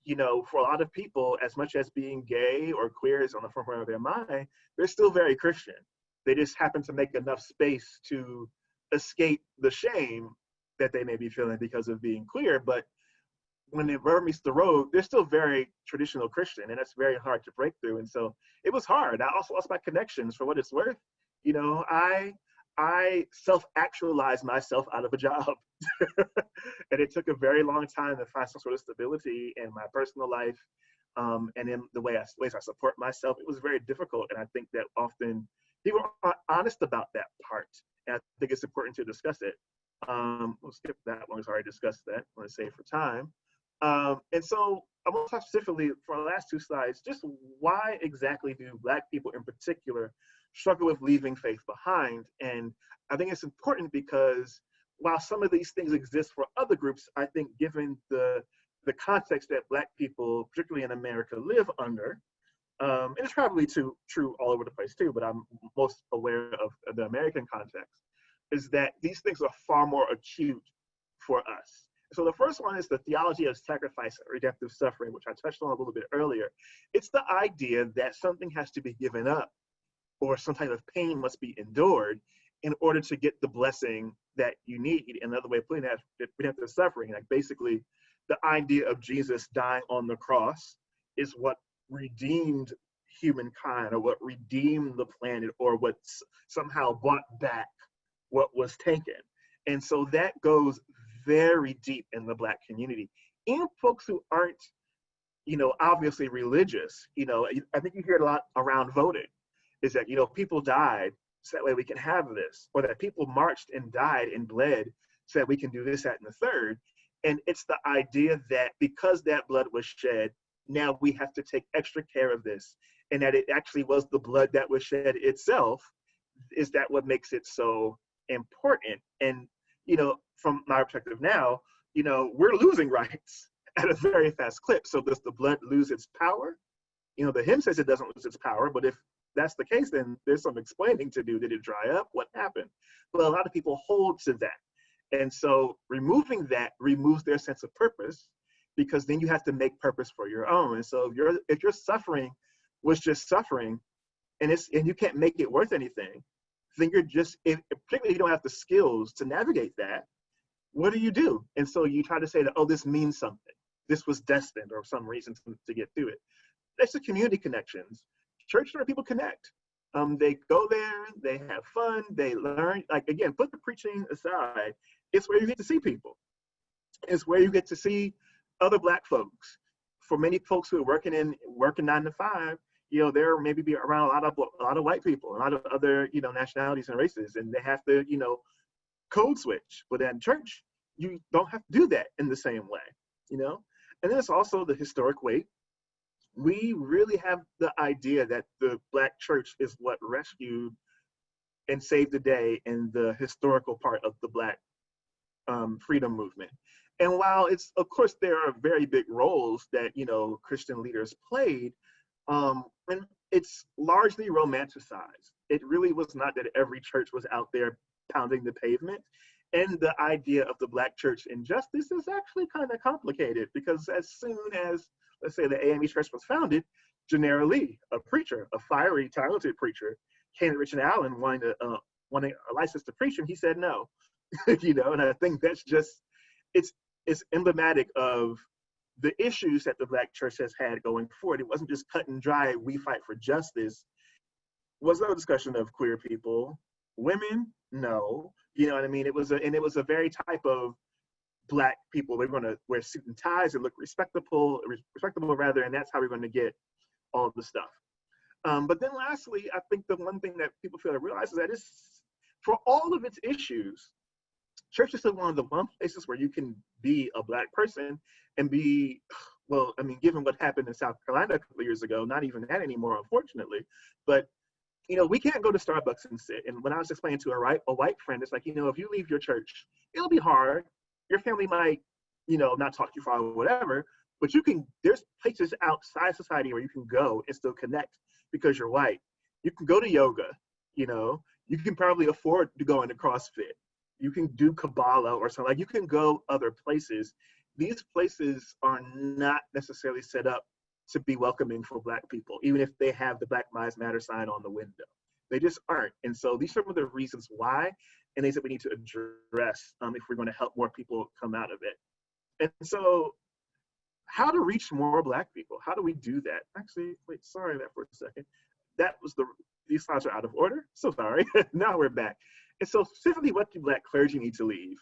[SPEAKER 3] you know, for a lot of people, as much as being gay or queer is on the forefront of their mind, they're still very Christian. They just happen to make enough space to escape the shame that they may be feeling because of being queer. But when the rubber meets the road, they're still very traditional Christian, and that's very hard to break through. And so it was hard. I also lost my connections, for what it's worth. You know, I self-actualized myself out of a job. And it took a very long time to find some sort of stability in my personal life, and in the ways I support myself. It was very difficult, and I think that often people aren't honest about that part, and I think it's important to discuss it. We'll skip that one, we've already discussed that. I'm going to save for time. And so I want to talk specifically for the last two slides, just why exactly do Black people in particular struggle with leaving faith behind? And I think it's important because while some of these things exist for other groups, I think given the context that Black people, particularly in America, live under, and it's probably true all over the place too, but I'm most aware of the American context, is that these things are far more acute for us. So the first one is the theology of sacrifice and redemptive suffering, which I touched on a little bit earlier. It's the idea that something has to be given up, or some type of pain must be endured in order to get the blessing that you need. Another way of putting that, redemptive suffering, like basically the idea of Jesus dying on the cross is what redeemed humankind, or what redeemed the planet, or what somehow brought back what was taken. And so that goes very deep in the Black community. Even folks who aren't, you know, obviously religious, you know, I think you hear it a lot around voting, is that, you know, people died so that way we can have this, or that people marched and died and bled so that we can do this, that, and the third. And it's the idea that because that blood was shed, now we have to take extra care of this, and that it actually was the blood that was shed itself. Is that what makes it so important? And, you know, from my perspective now, you know, we're losing rights at a very fast clip. So does the blood lose its power? The hymn says it doesn't lose its power, but if that's the case, then there's some explaining to do. Did it dry up? What happened? But a lot of people hold to that. And so removing that removes their sense of purpose, because then you have to make purpose for your own. And so if your suffering was just suffering, and you can't make it worth anything, then you're just, particularly if you don't have the skills to navigate that, what do? And so you try to say that, oh, this means something. This was destined, or some reason to get through it. That's the community connections. Church where people connect. They go there, they have fun, they learn. Like, again, put the preaching aside. It's where you get to see people. It's where you get to see other Black folks. For many folks who are working 9 to 5, they're maybe be around a lot of white people, a lot of other, nationalities and races, and they have to, code switch. But at church, you don't have to do that in the same way, And then it's also the historic weight. We really have the idea that the Black church is what rescued and saved the day in the historical part of the Black freedom movement. And while of course, there are very big roles that, Christian leaders played, and it's largely romanticized. It really was not that every church was out there pounding the pavement. And the idea of the Black church in justice is actually kind of complicated, because as soon as, let's say, the AME Church was founded, Janera Lee, a preacher, a fiery, talented preacher, came to Richard Allen wanting a license to preach, and he said no. And I think that's just, it's emblematic of the issues that the Black church has had going forward. It wasn't just cut and dry, we fight for justice. Was no discussion of queer people. Women, no. You know what I mean? It was a very type of Black people. They're going to wear suit and ties and look respectable rather, and that's how we're going to get all the stuff. But then lastly, I think the one thing that people fail to realize is that for all of its issues, church is still one of the places where you can be a Black person and be, well, I mean, given what happened in South Carolina a couple of years ago, not even that anymore, unfortunately, but we can't go to Starbucks and sit. And when I was explaining to a white friend, it's like, if you leave your church, it'll be hard. Your family might, not talk to you for or whatever, but there's places outside society where you can go and still connect because you're white. You can go to yoga, you can probably afford to go into CrossFit. You can do Kabbalah or something. Like, you can go other places. These places are not necessarily set up to be welcoming for Black people, even if they have the Black Lives Matter sign on the window. They just aren't. And so these are some of the reasons why, and things that we need to address if we're going to help more people come out of it. And so how to reach more Black people? How do we do that? Actually, wait, sorry that for a second. These slides are out of order. So sorry. Now we're back. And so specifically, what do Black clergy need to leave?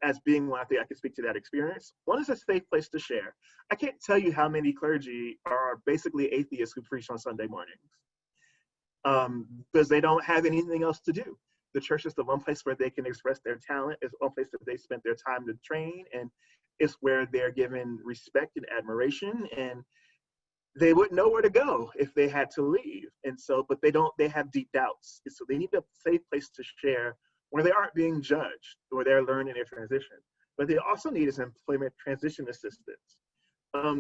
[SPEAKER 3] As being one, I think I can speak to that experience. One is a safe place to share. I can't tell you how many clergy are basically atheists who preach on Sunday mornings because they don't have anything else to do. The church is the one place where they can express their talent. It's one place that they spent their time to train, and it's where they're given respect and admiration, and they wouldn't know where to go if they had to leave. And so, but they have deep doubts. And so they need a safe place to share where they aren't being judged, where they're learning their transition. But they also need is employment transition assistance.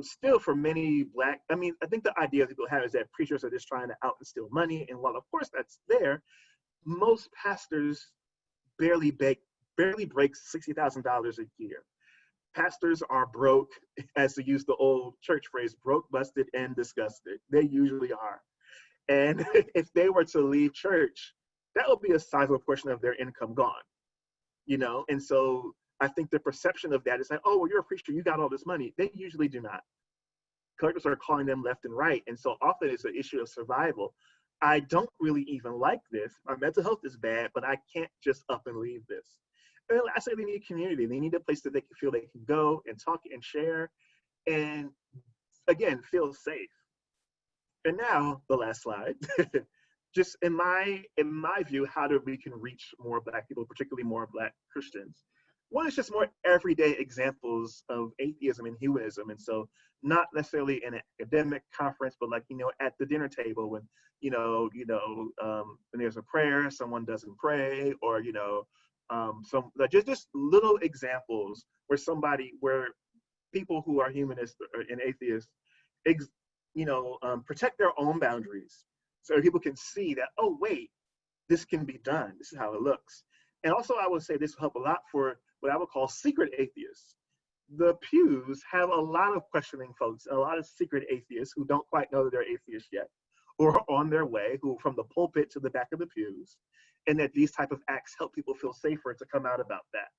[SPEAKER 3] Still, for many Black, I think the idea people have is that preachers are just trying to out and steal money. And while of course that's there, most pastors barely break $60,000 a year. Pastors are broke, as to use the old church phrase, broke, busted, and disgusted. They usually are. And if they were to leave church, that would be a sizable portion of their income gone, And so I think the perception of that is like, oh, well, you're a preacher, you got all this money. They usually do not. Collectors are calling them left and right. And so often it's an issue of survival. I don't really even like this. My mental health is bad, but I can't just up and leave this. And I say they need community. They need a place that they can feel they can go and talk and share and, again, feel safe. And now, the last slide. Just in my view, how we can reach more Black people, particularly more Black Christians. One is just more everyday examples of atheism and humanism. And so not necessarily in an academic conference, but like, at the dinner table when, when there's a prayer, someone doesn't pray, or, some just little examples where people who are humanists and atheists protect their own boundaries so people can see that, oh, wait, this can be done. This is how it looks. And also, I would say this will help a lot for what I would call secret atheists. The pews have a lot of questioning folks, a lot of secret atheists who don't quite know that they're atheists yet, or are on their way, who from the pulpit to the back of the pews, and that these type of acts help people feel safer to come out about that.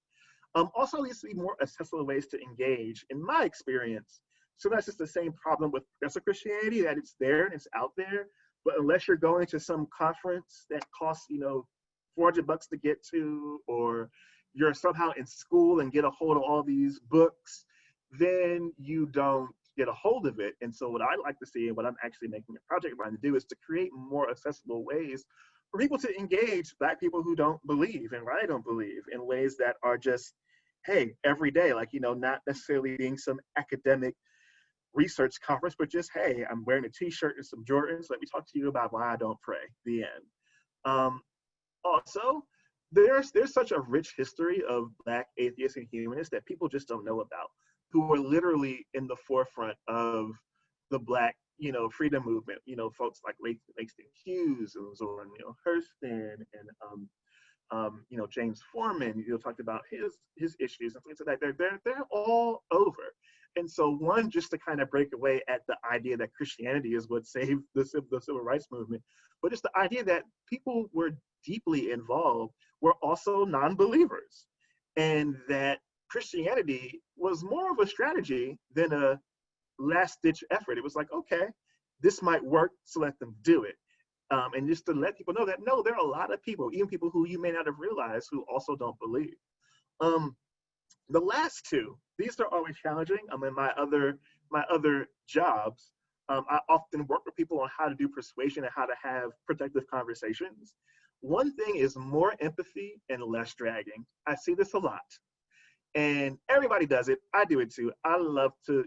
[SPEAKER 3] Also, needs to be more accessible ways to engage. In my experience, sometimes it's the same problem with progressive Christianity, that it's there and it's out there, but unless you're going to some conference that costs, $400 to get to, or you're somehow in school and get a hold of all these books, then you don't get a hold of it. And so what I'd like to see, and what I'm actually making a project around to do, is to create more accessible ways for people to engage Black people who don't believe and I don't believe, in ways that are just, hey, every day, not necessarily being some academic research conference, but just, hey, I'm wearing a t-shirt and some Jordans. Let me talk to you about why I don't pray. The end. Also, there's such a rich history of Black atheists and humanists that people just don't know about, who are literally in the forefront of the Black, freedom movement. Folks like Langston Hughes and Zora Neale Hurston and James Foreman. Talked about his issues and things like that. They're all over. And so, one, just to kind of break away at the idea that Christianity is what saved the civil rights movement, but just the idea that people were deeply involved were also non-believers, and that Christianity was more of a strategy than a last-ditch effort. It was like, okay, this might work, so let them do it. And just to let people know that, no, there are a lot of people, even people who you may not have realized, who also don't believe. The last two, these are always challenging. In my other jobs, I often work with people on how to do persuasion and how to have productive conversations. One thing is more empathy and less dragging. I see this a lot, and everybody does it. I do it too. I love to,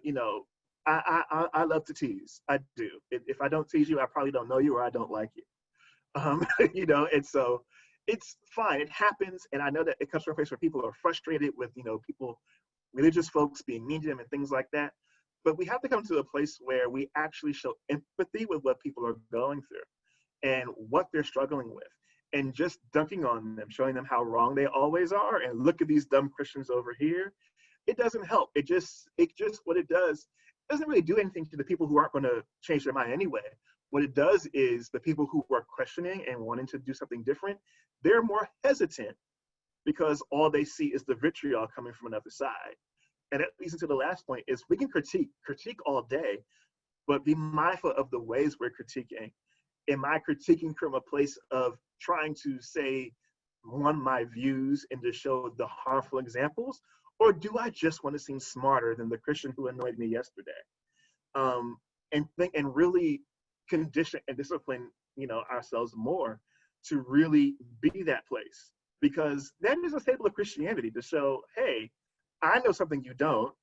[SPEAKER 3] I love to tease. I do. If I don't tease you, I probably don't know you, or I don't like you. And so it's fine. It happens, and I know that it comes from a place where people are frustrated with, religious folks being mean to them and things like that. But we have to come to a place where we actually show empathy with what people are going through and what they're struggling with, and just dunking on them, showing them how wrong they always are, and look at these dumb Christians over here. It doesn't help. It just what it does, it doesn't really do anything to the people who aren't going to change their mind anyway. What it does is the people who are questioning and wanting to do something different, they're more hesitant because all they see is the vitriol coming from another side. And that leads into the last point, is we can critique all day, but be mindful of the ways we're critiquing. Am I critiquing from a place of trying to say, my views and to show the harmful examples? Or do I just want to seem smarter than the Christian who annoyed me yesterday? And really condition and discipline, ourselves more to really be that place. Because that is a staple of Christianity, to show, hey, I know something you don't,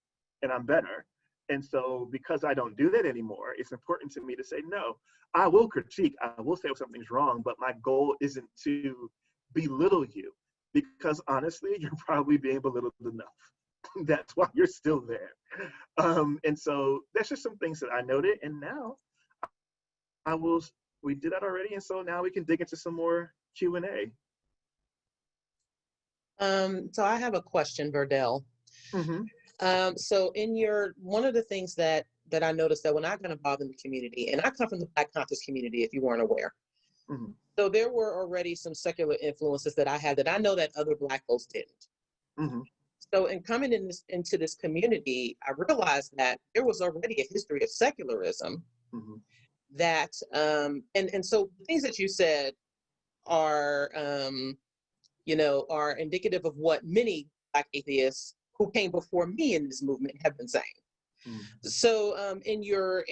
[SPEAKER 3] and I'm better. And so because I don't do that anymore, it's important to me to say, no, I will critique, I will say if something's wrong, but my goal isn't to belittle you, because honestly, you're probably being belittled enough. That's why you're still there. And so that's just some things that I noted. And now we did that already. And so now we can dig into some more Q&A.
[SPEAKER 1] So I have a question, Verdell.
[SPEAKER 3] Mm-hmm.
[SPEAKER 1] So one of the things that I noticed, that when I got involved in the community, and I come from the Black conscious community, if you weren't aware.
[SPEAKER 3] Mm-hmm.
[SPEAKER 1] So there were already some secular influences that I had that I know that other Black folks didn't. Mm-hmm. So in coming into this community, I realized that there was already a history of secularism. Mm-hmm. That, and so the things that you said are, are indicative of what many Black atheists who came before me in this movement have been saying. Mm-hmm. So in your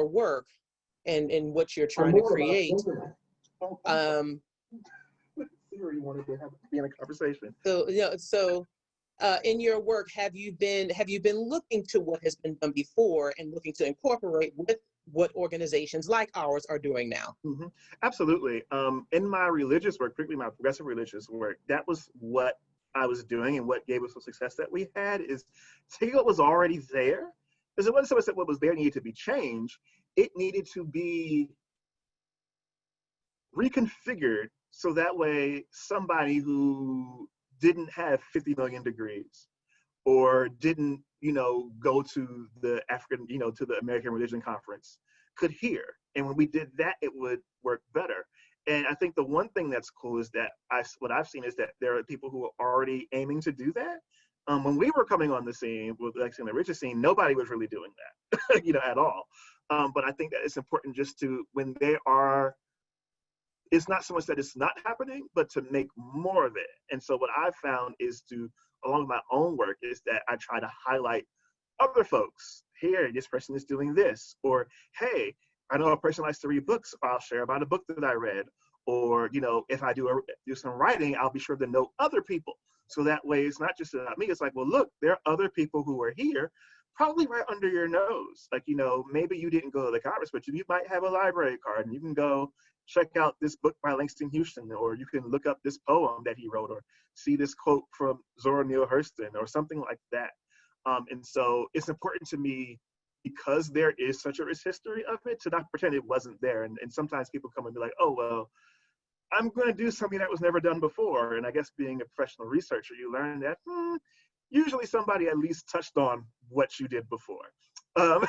[SPEAKER 1] work and in what you're trying to create,
[SPEAKER 3] Siri wanted to be in a conversation.
[SPEAKER 1] So in your work, have you been looking to what has been done before and looking to incorporate with what organizations like ours are doing now?
[SPEAKER 3] Mm-hmm. Absolutely. In my religious work, particularly my progressive religious work, that was what I was doing, and what gave us the success that we had is taking what was already there Because it wasn't so much that what was there needed to be changed, it needed to be reconfigured so that way somebody who didn't have 50 million degrees or didn't, go to the African, to the American Religion Conference could hear. And when we did that, it would work better. And I think the one thing that's cool is that what I've seen is that there are people who are already aiming to do that. When we were coming on the scene with Lexi and the Richard scene, nobody was really doing that, at all. But I think that it's important just to, when they are, it's not so much that it's not happening, but to make more of it. And so what I've found is to, along with my own work, is that I try to highlight other folks. Here, this person is doing this. Or, hey, I know a person likes to read books. I'll share about a book that I read. Or, if I do some writing, I'll be sure to know other people. So that way, it's not just about me. It's like, well, look, there are other people who are here, probably right under your nose. Like, maybe you didn't go to the conference, but you might have a library card and you can go check out this book by Langston Huston, or you can look up this poem that he wrote, or see this quote from Zora Neale Hurston, or something like that. And so it's important to me, because there is such a rich history of it, to not pretend it wasn't there. And sometimes people come and be like, oh, well, I'm going to do something that was never done before. And I guess being a professional researcher, you learn that usually somebody at least touched on what you did before. And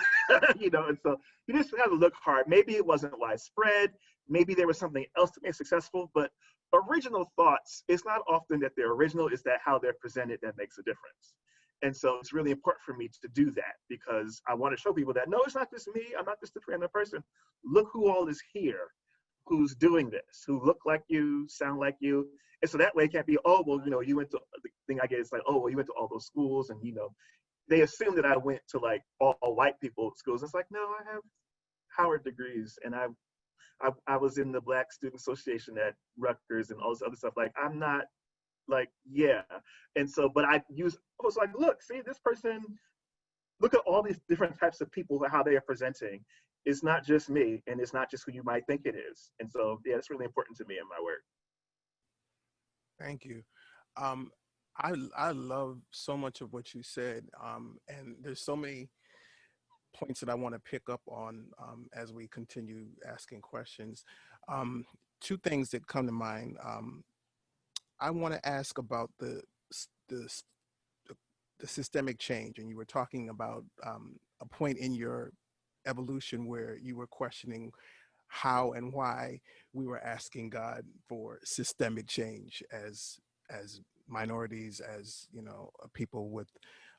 [SPEAKER 3] so you just have to look hard. Maybe it wasn't widespread. Maybe there was something else to make successful, but original thoughts, it's not often that they're original, it's that how they're presented that makes a difference. And so it's really important for me to do that, because I want to show people that, no, it's not just me. I'm not just a random person. Look who all is here, who's doing this, who look like you, sound like you. And so that way it can't be, oh, well, you went to, the thing I get is like, oh, well, you went to all those schools, and, they assume that I went to like all white people schools. It's like, no, I have Howard degrees, and I was in the Black Student Association at Rutgers and all this other stuff. Like, I'm not like, yeah. And so, but I was like, look, see this person, look at all these different types of people, how they are presenting. It's not just me, and it's not just who you might think it is. And so, yeah, it's really important to me in my work.
[SPEAKER 2] Thank you. I love so much of what you said, and there's so many points that I want to pick up on as we continue asking questions. Two things that come to mind. I want to ask about the systemic change, and you were talking about a point in your evolution where you were questioning how and why we were asking God for systemic change as minorities, as people with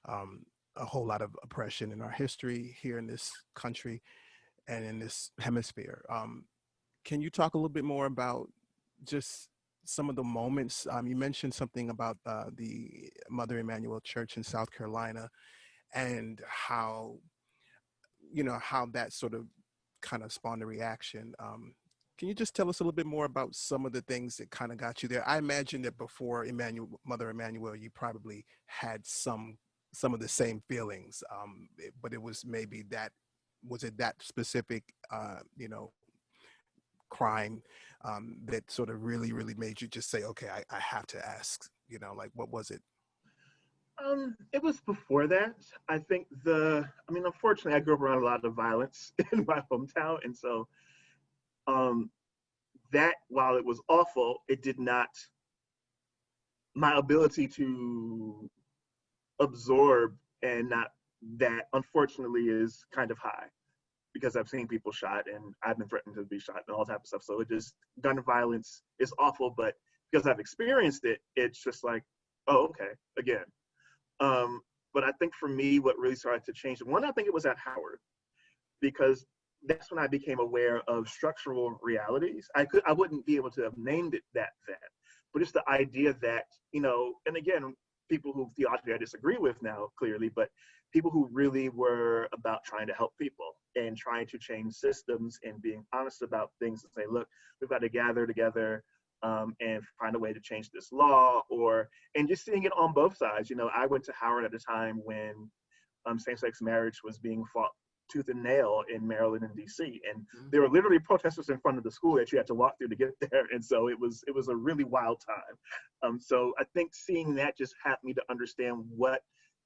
[SPEAKER 2] a whole lot of oppression in our history here in this country and in this hemisphere. Can you talk a little bit more about just some of the moments? You mentioned something about the Mother Emanuel Church in South Carolina, and how that sort of kind of spawned a reaction. Can you just tell us a little bit more about some of the things that kind of got you there? I imagine that before Mother Emanuel, you probably had some of the same feelings, but it was maybe was it that specific, crime that sort of really, really made you just say, okay, I have to ask, like, what was it?
[SPEAKER 3] It was before that. I think unfortunately, I grew up around a lot of violence in my hometown. And so that, while it was awful, it did not, my ability to absorb and not that, unfortunately, is kind of high, because I've seen people shot and I've been threatened to be shot and all type of stuff. So it just, gun violence is awful, but because I've experienced it, it's just like, oh, okay, again. But I think for me, what really started to change, one, I think it was at Howard, because that's when I became aware of structural realities. I wouldn't be able to have named it that then, but it's the idea that, and again, people who theologically I disagree with now, clearly, but people who really were about trying to help people and trying to change systems and being honest about things and say, look, we've got to gather together and find a way to change this law, and just seeing it on both sides. I went to Howard at a time when same-sex marriage was being fought tooth and nail in Maryland and D.C. And there were literally protesters in front of the school that you had to walk through to get there. And so it was a really wild time. So I think seeing that just helped me to understand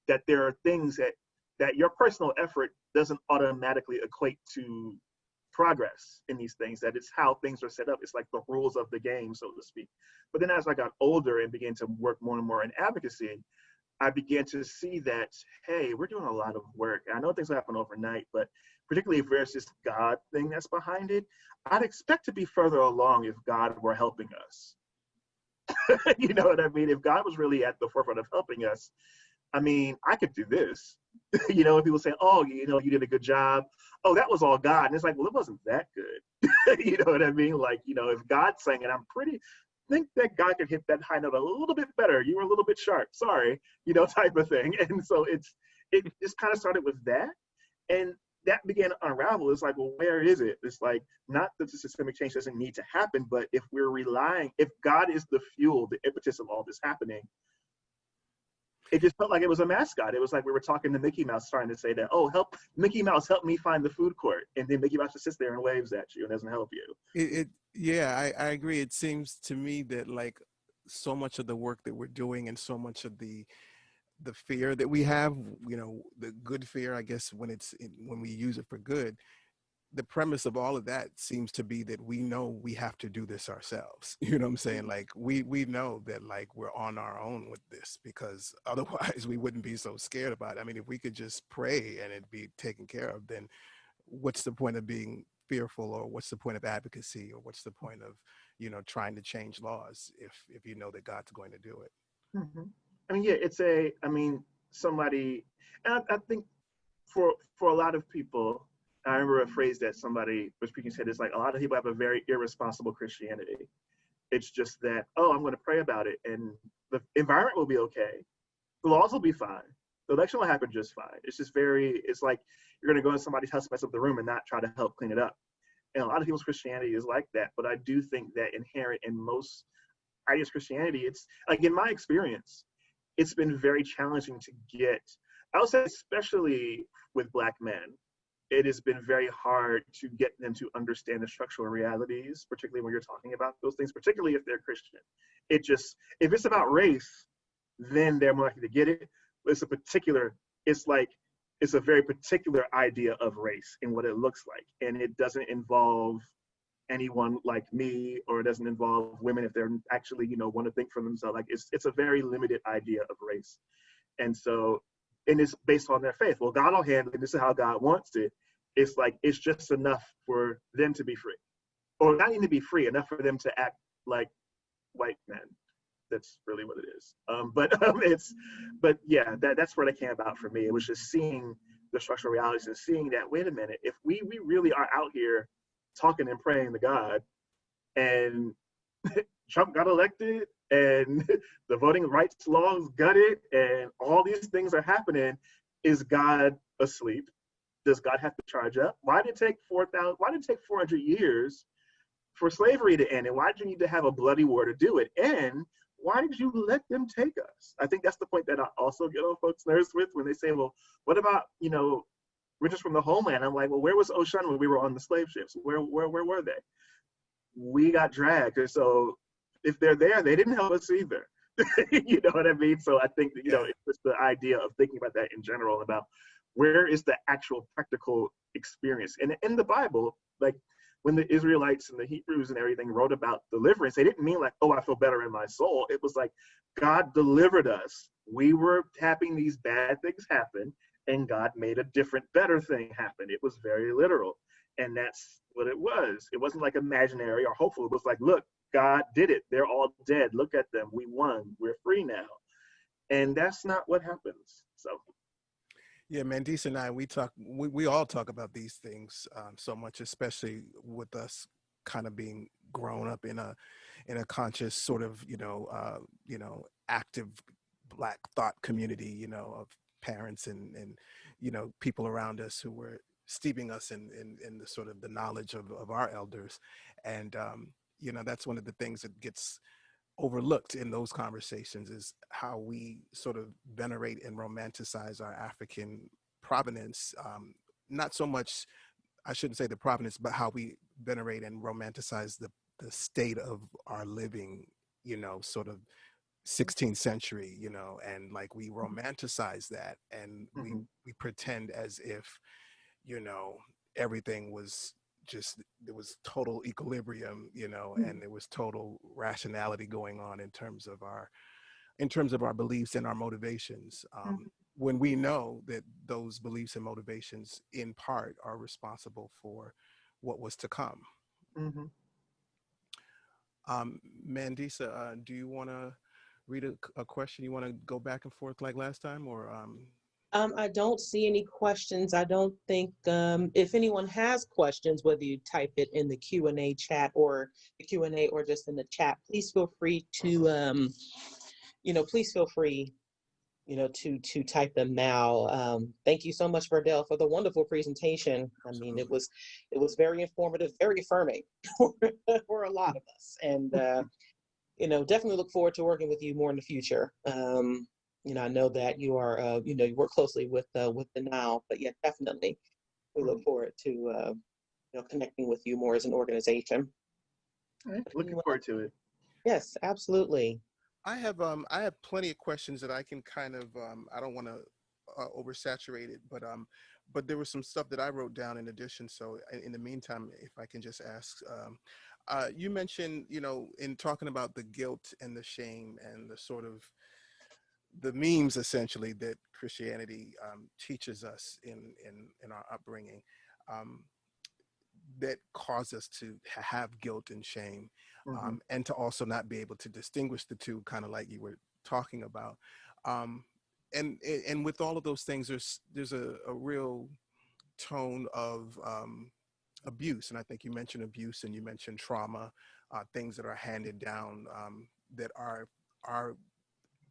[SPEAKER 3] that there are things that that your personal effort doesn't automatically equate to progress in these things, that it's how things are set up. It's like the rules of the game, so to speak. But then as I got older and began to work more and more in advocacy, I began to see that, hey, we're doing a lot of work. I know things happen overnight, but particularly if there's this God thing that's behind it, I'd expect to be further along if God were helping us. You know what I mean? If God was really at the forefront of helping us, I mean, I could do this. You know, people say, oh, you know, you did a good job. Oh, that was all God. And it's like, well, it wasn't that good. You know what I mean? Like, you know, if God's saying it, think that God could hit that high note a little bit better. You were a little bit sharp, sorry, you know, type of thing. And so it just kind of started with that. And that began to unravel. It's like, well, where is it? It's like, not that the systemic change doesn't need to happen, but if God is the fuel, the impetus of all this happening, it just felt like it was a mascot. It was like we were talking to Mickey Mouse, trying to say that, oh, Mickey Mouse, help me find the food court. And then Mickey Mouse just sits there and waves at you and doesn't help you.
[SPEAKER 2] Yeah, I agree. It seems to me that like so much of the work that we're doing and so much of the fear that we have, you know, the good fear, I guess, when we use it for good, the premise of all of that seems to be that we know we have to do this ourselves. You know what I'm saying? Like we know that like we're on our own with this, because otherwise we wouldn't be so scared about it. I mean, if we could just pray and it'd be taken care of, then what's the point of being fearful, or what's the point of advocacy, or what's the point of, you know, trying to change laws if you know that God's going to do it?
[SPEAKER 3] Mm-hmm. I mean, yeah, somebody, and I think for a lot of people, I remember a phrase that somebody was speaking said, is like, a lot of people have a very irresponsible Christianity. It's just that, oh, I'm going to pray about it and the environment will be okay. The laws will be fine. The election will happen just fine. It's like you're going to go in somebody's house, mess up the room and not try to help clean it up. And a lot of people's Christianity is like that. But I do think that inherent in most ideas Christianity, it's like, in my experience, it's been very challenging to get, I would say, especially with Black men, it has been very hard to get them to understand the structural realities, particularly when you're talking about those things, particularly if they're Christian. If it's about race, then they're more likely to get it. But it's a very particular idea of race and what it looks like. And it doesn't involve anyone like me, or it doesn't involve women if they're actually, you know, want to think for themselves. Like it's a very limited idea of race. And so, and it's based on their faith. Well, God will handle it. This is how God wants it. It's like, it's just enough for them to be free, or not even to be free, enough for them to act like white men. That's really what it is. But yeah, that's where that came about for me. It was just seeing the structural realities and seeing that, wait a minute, if we really are out here talking and praying to God, and Trump got elected, and the voting rights laws gutted, and all these things are happening, is God asleep? Does God have to charge up? Why did it take 400 years for slavery to end? And why did you need to have a bloody war to do it? And why did you let them take us? I think that's the point that I also get on folks' nerves with, when they say, well, what about, you know, we're just from the homeland? I'm like, well, where was Ocean when we were on the slave ships? Where were they? We got dragged. And so if they're there, they didn't help us either. You know what I mean? So I think that, you know, it's just the idea of thinking about that in general, about where is the actual practical experience. And in the Bible, like when the Israelites and the Hebrews and everything wrote about deliverance, they didn't mean like, oh, I feel better in my soul. It was like, God delivered us. We were having these bad things happen, and God made a different, better thing happen. It was very literal. And that's what it was. It wasn't like imaginary or hopeful. It was like, look, God did it. They're all dead. Look at them. We won. We're free now. And that's not what happens. So.
[SPEAKER 2] Yeah, Mandisa and I, we all talk about these things so much, especially with us kind of being grown up in a conscious sort of, active Black thought community, you know, of parents and you know, people around us who were steeping us in the sort of the knowledge of our elders. And, that's one of the things that gets overlooked in those conversations, is how we sort of venerate and romanticize our African provenance. Not so much, I shouldn't say the provenance, but how we venerate and romanticize the state of our living, sort of 16th century, you know, and like we romanticize that, and we pretend as if, you know, everything was just, there was total equilibrium, you know, and there was total rationality going on in terms of our beliefs and our motivations, when we know that those beliefs and motivations in part are responsible for what was to come. Mandisa, do you want to read a question? You want to go back and forth like last time, or
[SPEAKER 1] I don't see any questions. I don't think, if anyone has questions, whether you type it in the Q&A chat or the Q&A or just in the chat, please feel free to, please feel free, to type them now. Thank you so much, Verdell, for the wonderful presentation. I mean, it was very informative, very affirming for a lot of us. And, definitely look forward to working with you more in the future. I know that you are, you work closely with Danile, but yeah, definitely we look forward to, connecting with you more as an organization.
[SPEAKER 3] All right. Looking forward to it.
[SPEAKER 1] Yes, absolutely.
[SPEAKER 2] I have plenty of questions that I can kind of, I don't want to oversaturate it, but there was some stuff that I wrote down in addition. So in the meantime, if I can just ask, you mentioned, in talking about the guilt and the shame and the sort of the memes essentially that Christianity teaches us in our upbringing, that cause us to have guilt and shame, and to also not be able to distinguish the two, kind of like you were talking about. And with all of those things, there's a real tone of abuse. And I think you mentioned abuse and you mentioned trauma, things that are handed down, that our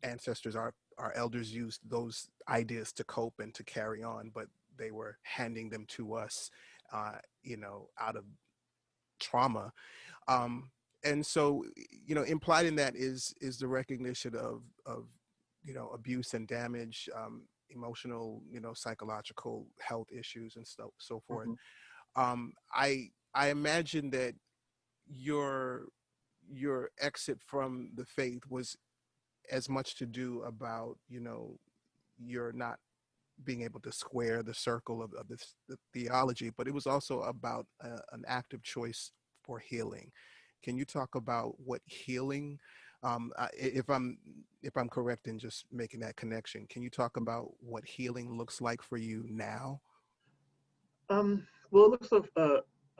[SPEAKER 2] ancestors, our elders used those ideas to cope and to carry on, but they were handing them to us, out of trauma. And so, implied in that is the recognition of abuse and damage, emotional, psychological health issues and so forth. I imagine that your exit from the faith was as much to do about, you're not being able to square the circle of the theology, but it was also about an active choice for healing. Can you talk about what healing, if I'm correct in just making that connection, can you talk about what healing looks like for you now?
[SPEAKER 3] Well, it looks like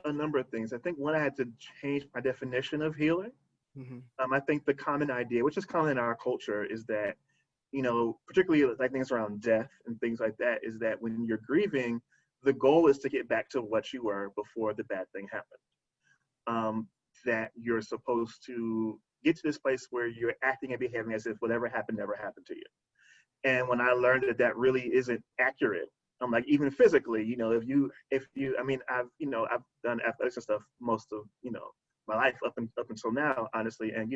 [SPEAKER 3] a number of things. I think one, I had to change my definition of healing. I think the common idea, which is common in our culture, is that, particularly like things around death and things like that, is that when you're grieving, the goal is to get back to what you were before the bad thing happened. That you're supposed to get to this place where you're acting and behaving as if whatever happened never happened to you. And when I learned that that really isn't accurate, I'm like, even physically, I've done athletics and stuff most of, my life up until now, honestly. And,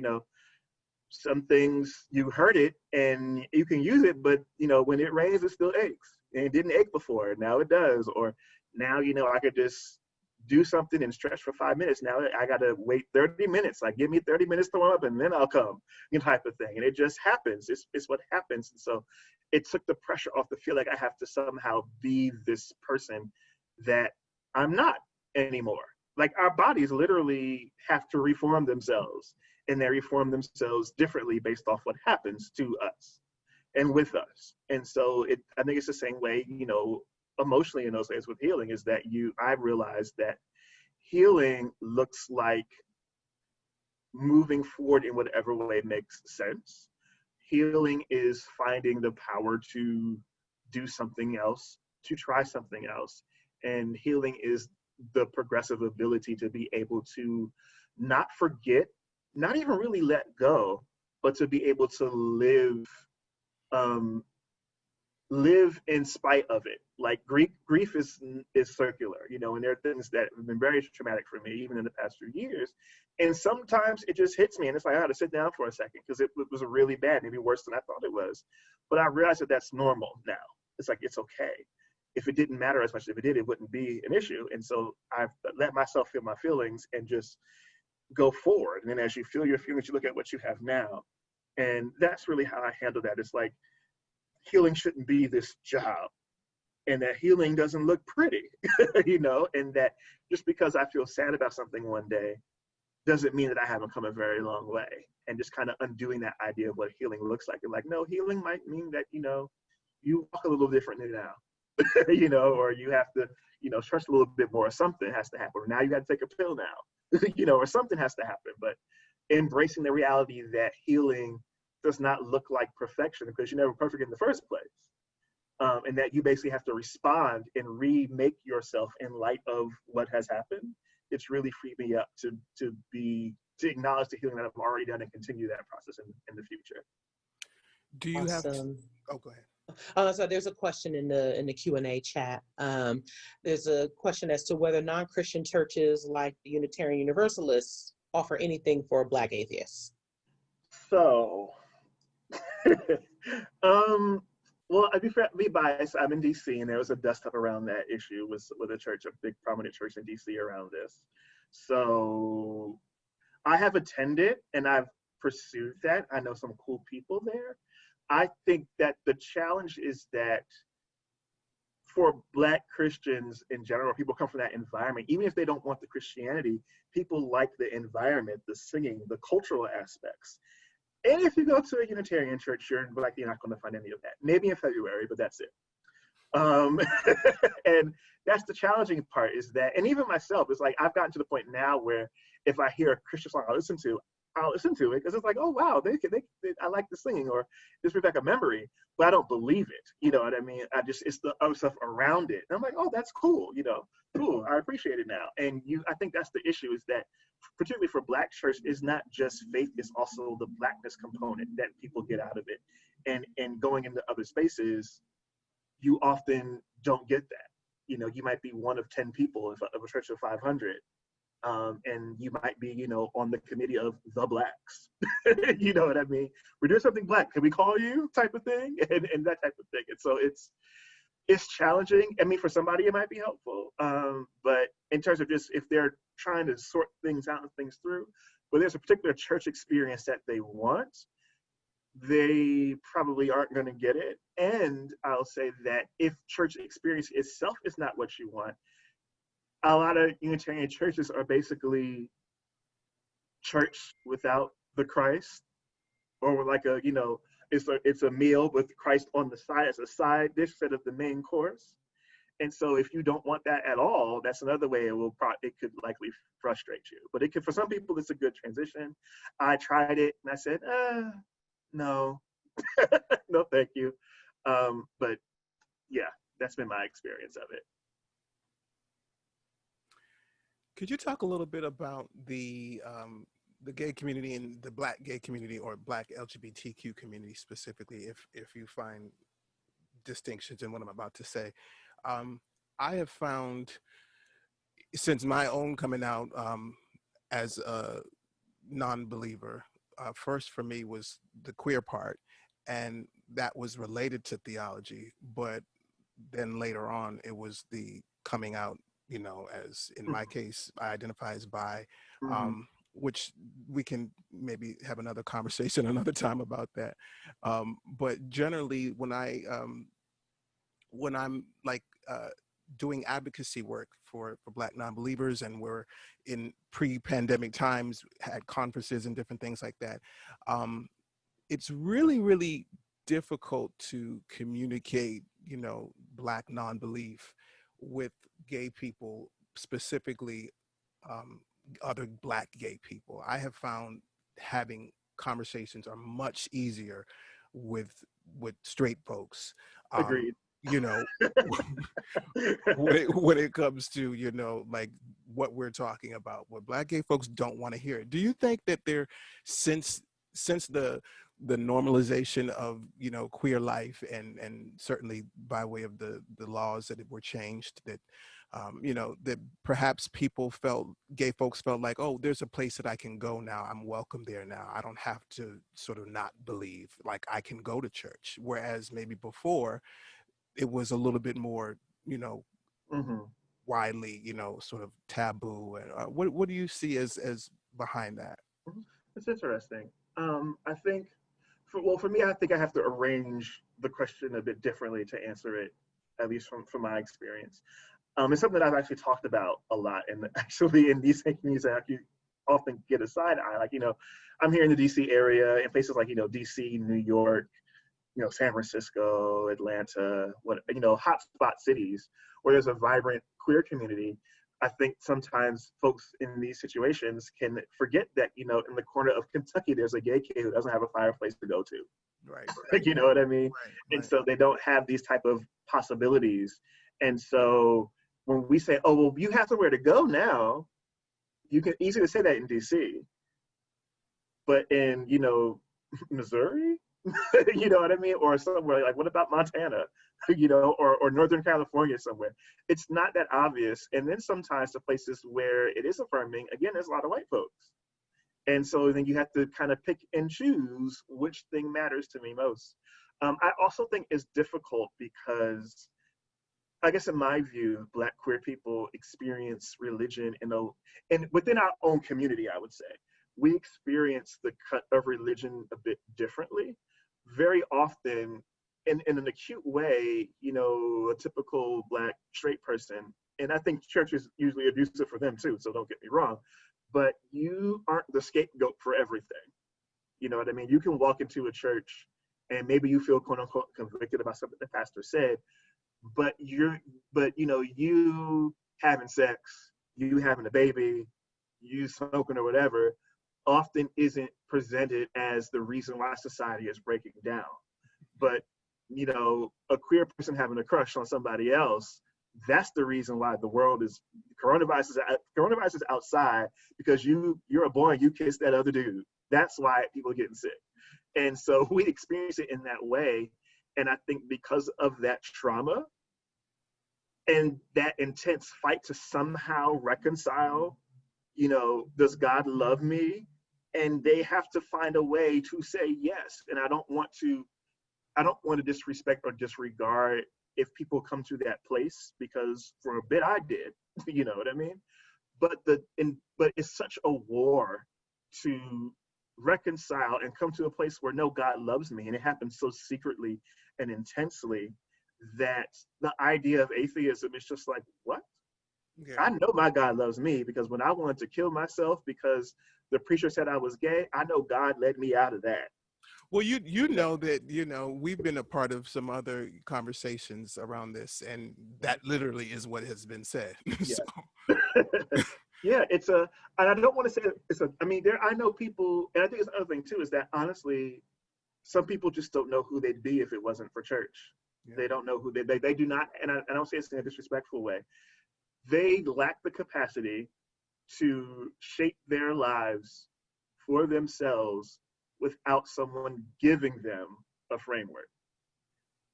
[SPEAKER 3] some things you heard it and you can use it, but, when it rains, it still aches. And it didn't ache before, now it does. Or now, I could just do something and stretch for 5 minutes. Now I got to wait 30 minutes. Like, give me 30 minutes to warm up and then I'll come, type of thing. And it just happens. It's what happens. And so it took the pressure off to feel like I have to somehow be this person that I'm not anymore. Like, our bodies literally have to reform themselves, and they reform themselves differently based off what happens to us and with us. And so I think it's the same way, emotionally in those ways with healing, is that I realized that healing looks like moving forward in whatever way makes sense. Healing is finding the power to do something else, to try something else. And healing is the progressive ability to be able to not forget, not even really let go, but to be able to live in spite of it. Like, grief is circular, and there are things that have been very traumatic for me, even in the past few years. And sometimes it just hits me and it's like, I had to sit down for a second because it was really bad, maybe worse than I thought it was. But I realized that that's normal now. It's like, it's okay. If it didn't matter as much as if it did, it wouldn't be an issue. And so I've let myself feel my feelings and just go forward. And then as you feel your feelings, you look at what you have now. And that's really how I handle that. It's like healing shouldn't be this job, and that healing doesn't look pretty, and that just because I feel sad about something one day doesn't mean that I haven't come a very long way. And just kind of undoing that idea of what healing looks like. And like, no, healing might mean that, you walk a little differently now, or you have to, trust a little bit more, or something has to happen. Or now you got to take a pill now, or something has to happen. But embracing the reality that healing does not look like perfection, because you're never perfect in the first place. And that you basically have to respond and remake yourself in light of what has happened. It's really freed me up to acknowledge the healing that I've already done and continue that process in the future.
[SPEAKER 2] Do you have
[SPEAKER 1] Awesome.
[SPEAKER 2] oh, go ahead.
[SPEAKER 1] So there's a question in the Q&A chat. There's a question as to whether non-Christian churches like the Unitarian Universalists offer anything for Black atheists.
[SPEAKER 3] So, well, I'd be biased. I'm in D.C. and there was a dust up around that issue with a church, a big prominent church in D.C. around this. So I have attended and I've pursued that. I know some cool people there. I think that the challenge is that for Black Christians in general, people come from that environment, even if they don't want the Christianity, people like the environment, the singing, the cultural aspects. And if you go to a Unitarian church, you're not going to find any of that. Maybe in February, but that's it. And that's the challenging part, is that, and even myself, it's like I've gotten to the point now where if I hear a Christian song I'll listen to it because it's like, oh wow, they I like the singing, or this brings back a memory, but I don't believe it. You know what I mean? It's the other stuff around it. And I'm like, oh, that's cool. Cool. I appreciate it now. And I think that's the issue, is that particularly for Black church, is not just faith, it's also the Blackness component that people get out of it. And going into other spaces, you often don't get that. You might be one of 10 people of a church of 500. And you might be, on the committee of the Blacks. You know what I mean? We're doing something Black. Can we call you? Type of thing, and that type of thing. And so it's challenging. I mean, for somebody it might be helpful, but in terms of just if they're trying to sort things out and things through, but there's a particular church experience that they want, they probably aren't going to get it. And I'll say that if church experience itself is not what you want, a lot of Unitarian churches are basically church without the Christ, or like it's a meal with Christ on the side as a side dish instead of the main course. And so if you don't want that at all, that's another way it could likely frustrate you. But for some people, it's a good transition. I tried it and I said, no, no, thank you. But yeah, that's been my experience of it.
[SPEAKER 2] Could you talk a little bit about the gay community and the Black gay community, or Black LGBTQ community specifically, if you find distinctions in what I'm about to say? I have found, since my own coming out as a non-believer, first for me was the queer part, and that was related to theology, but then later on it was the coming out, as in my case, I identify as bi, which we can maybe have another conversation another time about that. But generally, when I'm like doing advocacy work for Black non-believers, and we're in pre-pandemic times, had conferences and different things like that, it's really, really difficult to communicate, Black non-belief with gay people, specifically other Black gay people. I have found having conversations are much easier with straight folks.
[SPEAKER 3] Agreed.
[SPEAKER 2] When it comes to, like what we're talking about, what Black gay folks don't want to hear. Do you think that since the normalization of, queer life, and certainly by way of the laws that were changed, that, that perhaps gay folks felt like, oh, there's a place that I can go now. I'm welcome there now. I don't have to sort of not believe, like I can go to church. Whereas maybe before it was a little bit more, widely, sort of taboo. And what do you see as behind that?
[SPEAKER 3] It's interesting. I think Well, for me, I think I have to arrange the question a bit differently to answer it, at least from my experience. It's something that I've actually talked about a lot, and actually in these communities, I actually often get a side eye. Like, I'm here in the DC area, in places like, DC, New York, San Francisco, Atlanta, hotspot cities where there's a vibrant queer community. I think sometimes folks in these situations can forget that, in the corner of Kentucky, there's a gay kid who doesn't have a fireplace to go to.
[SPEAKER 2] Right.
[SPEAKER 3] Like, you know what I mean?
[SPEAKER 2] Right.
[SPEAKER 3] And so they don't have these type of possibilities. And so when we say, oh, well, you have somewhere to go now, you can easily say that in DC. But in, Missouri, you know what I mean? Or somewhere like, what about Montana, or Northern California somewhere? It's not that obvious. And then sometimes the places where it is affirming, again, there's a lot of white folks. And so then you have to kind of pick and choose which thing matters to me most. I also think it's difficult because, I guess in my view, Black queer people experience religion and within our own community, I would say. We experience the cut of religion a bit differently. Very often, in an acute way, a typical Black straight person, and I think church is usually abusive for them too, so don't get me wrong, but you aren't the scapegoat for everything. You know what I mean? You can walk into a church and maybe you feel quote unquote convicted about something the pastor said, but you having sex, you having a baby, you smoking or whatever, often isn't presented as the reason why society is breaking down. But, a queer person having a crush on somebody else, that's the reason why the world is, coronavirus is outside because you're a boy and you kiss that other dude. That's why people are getting sick. And so we experience it in that way. And I think because of that trauma and that intense fight to somehow reconcile, does God love me? And they have to find a way to say yes. And I don't want to disrespect or disregard if people come to that place, because for a bit I did, you know what I mean? But it's such a war to reconcile and come to a place where no, God loves me, and it happens so secretly and intensely that the idea of atheism is just like, what? Yeah. I know my God loves me, because when I wanted to kill myself because the preacher said I was gay, I know God led me out of that.
[SPEAKER 2] Well, you know that, we've been a part of some other conversations around this, and that literally is what has been said.
[SPEAKER 3] Yeah. So. Yeah, and I don't want to say I know people, and I think it's another thing too, is that honestly, some people just don't know who they'd be if it wasn't for church. Yeah. They don't know who they do not, and I don't say this in a disrespectful way. They lack the capacity to shape their lives for themselves without someone giving them a framework.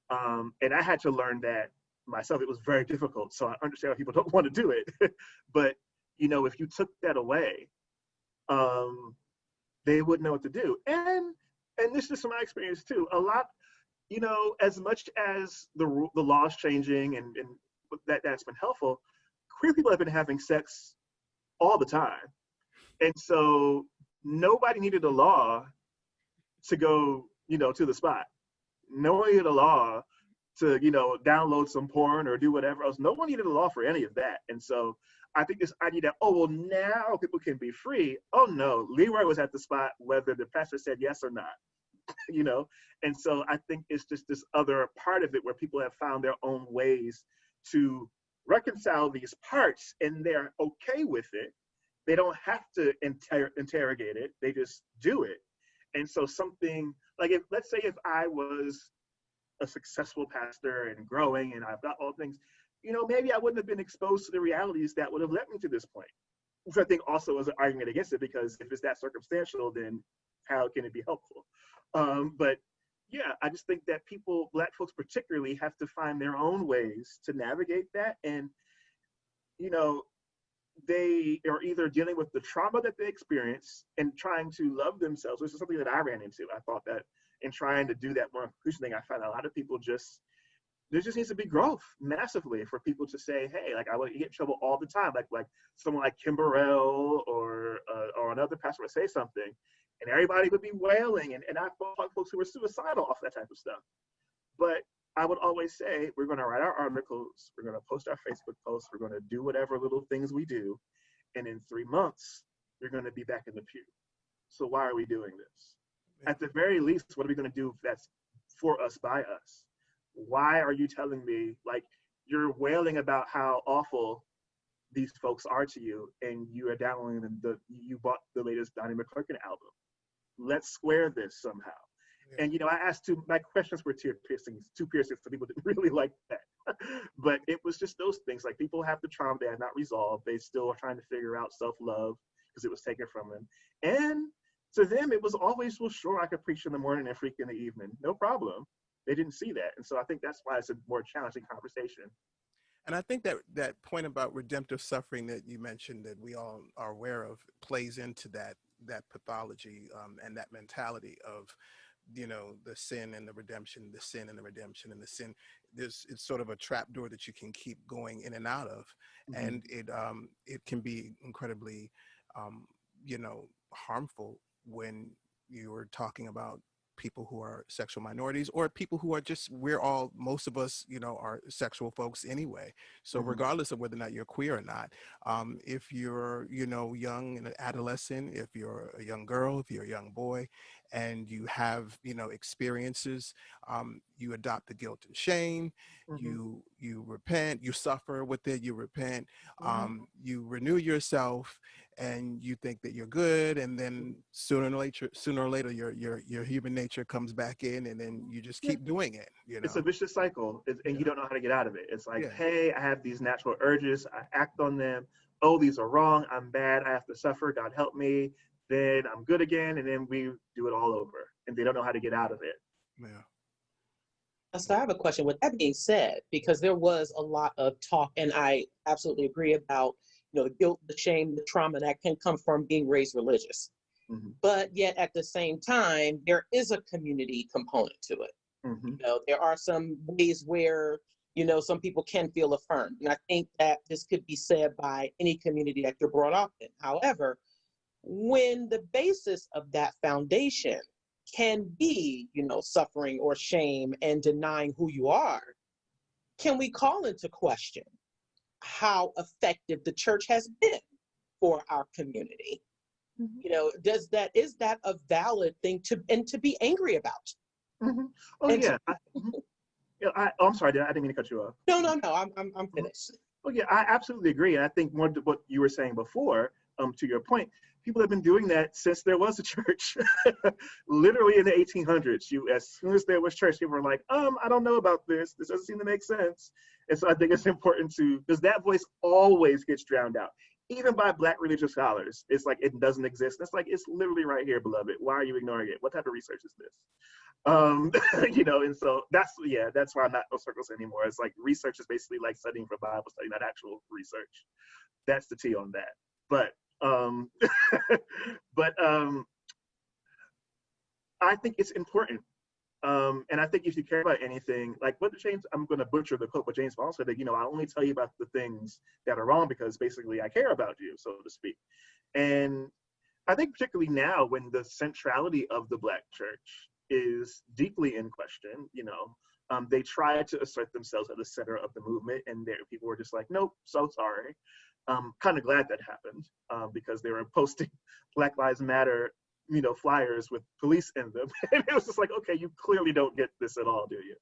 [SPEAKER 3] And I had to learn that myself. It was very difficult. So I understand why people don't want to do it. But, if you took that away, they wouldn't know what to do. And this is from my experience too. A lot, as much as the laws changing and that's been helpful, queer people have been having sex all the time. And so nobody needed a law to go, to the spot. No one needed a law to, download some porn or do whatever else. No one needed a law for any of that. And so I think this idea that, oh, well, now people can be free. Oh, no, Leroy was at the spot whether the pastor said yes or not, And so I think it's just this other part of it where people have found their own ways to reconcile these parts, and they're okay with it. They don't have to interrogate it. They just do it. And so something like, let's say if I was a successful pastor and growing and I've got all things, maybe I wouldn't have been exposed to the realities that would have led me to this point. Which I think also is an argument against it, because if it's that circumstantial, then how can it be helpful? But yeah, I just think that people, Black folks particularly, have to find their own ways to navigate that. And, they are either dealing with the trauma that they experience and trying to love themselves, which is something that I ran into. I thought that in trying to do that more inclusion thing, I found a lot of people there just needs to be growth massively for people to say, hey, like, I would get in trouble all the time. Like someone like Kim Burrell or another pastor would say something, and everybody would be wailing, and I fought folks who were suicidal off that type of stuff. But I would always say, we're going to write our articles, we're going to post our Facebook posts, we're going to do whatever little things we do, and in 3 months, you're going to be back in the pew. So why are we doing this? At the very least, what are we going to do that's for us, by us? Why are you telling me, like, you're wailing about how awful these folks are to you, and you are downloading you bought the latest Donnie McClurkin album? Let's square this somehow. Yeah. And, I asked my questions were two piercings, so people didn't really like that. But it was just those things, like, people have the trauma they have not resolved. They still are trying to figure out self-love because it was taken from them. And to them, it was always, well, sure, I could preach in the morning and freak in the evening. No problem. They didn't see that. And so I think that's why it's a more challenging conversation.
[SPEAKER 2] And I think that point about redemptive suffering that you mentioned, that we all are aware of, plays into that pathology and that mentality of, the sin and the redemption, the sin and the redemption and the sin. It's sort of a trap door that you can keep going in and out of. Mm-hmm. And it can be incredibly, harmful when you're talking about people who are sexual minorities, or people who are just, most of us, are sexual folks anyway. So mm-hmm. regardless of whether or not you're queer or not, if you're, young and an adolescent, if you're a young girl, if you're a young boy, and you have, experiences, you adopt the guilt and shame, mm-hmm. you repent, you suffer with it, you repent, mm-hmm. You renew yourself, and you think that you're good, and then sooner or later your human nature comes back in, and then you just keep doing it.
[SPEAKER 3] It's a vicious cycle, and you don't know how to get out of it. It's like, hey, I have these natural urges, I act on them. Oh, these are wrong. I'm bad. I have to suffer. God help me. Then I'm good again, and then we do it all over, and they don't know how to get out of it.
[SPEAKER 1] Yeah. So I have a question. With that being said, because there was a lot of talk, and I absolutely agree about, the guilt, the shame, the trauma that can come from being raised religious. Mm-hmm. But yet at the same time, there is a community component to it. Mm-hmm. There are some ways where, some people can feel affirmed. And I think that this could be said by any community that you're brought up in. However, when the basis of that foundation can be, suffering or shame and denying who you are, can we call into question how effective the church has been for our community? Mm-hmm. Is that a valid thing to be angry about? Mm-hmm.
[SPEAKER 3] Oh, and yeah. I'm sorry, I didn't mean to cut you off.
[SPEAKER 1] No, I'm finished.
[SPEAKER 3] Oh yeah, I absolutely agree. And I think more to what you were saying before, to your point, people have been doing that since there was a church. Literally in the 1800s, as soon as there was church, people were like, I don't know about this. This doesn't seem to make sense. And so I think it's important because that voice always gets drowned out, even by Black religious scholars. It's like, it doesn't exist. It's like, it's literally right here, beloved. Why are you ignoring it? What type of research is this? And so that's why I'm not in those circles anymore. It's like, research is basically like studying for Bible study, not actual research. That's the T on that. But I think it's important. And I think if you care about anything, like what James, I'm going to butcher the quote, but James Bond said that, I only tell you about the things that are wrong because basically I care about you, so to speak. And I think particularly now when the centrality of the Black church is deeply in question, they try to assert themselves at the center of the movement, and people were just like, nope, so sorry. Kind of glad that happened because they were posting Black Lives Matter, flyers with police in them. And it was just like, okay, you clearly don't get this at all, do you?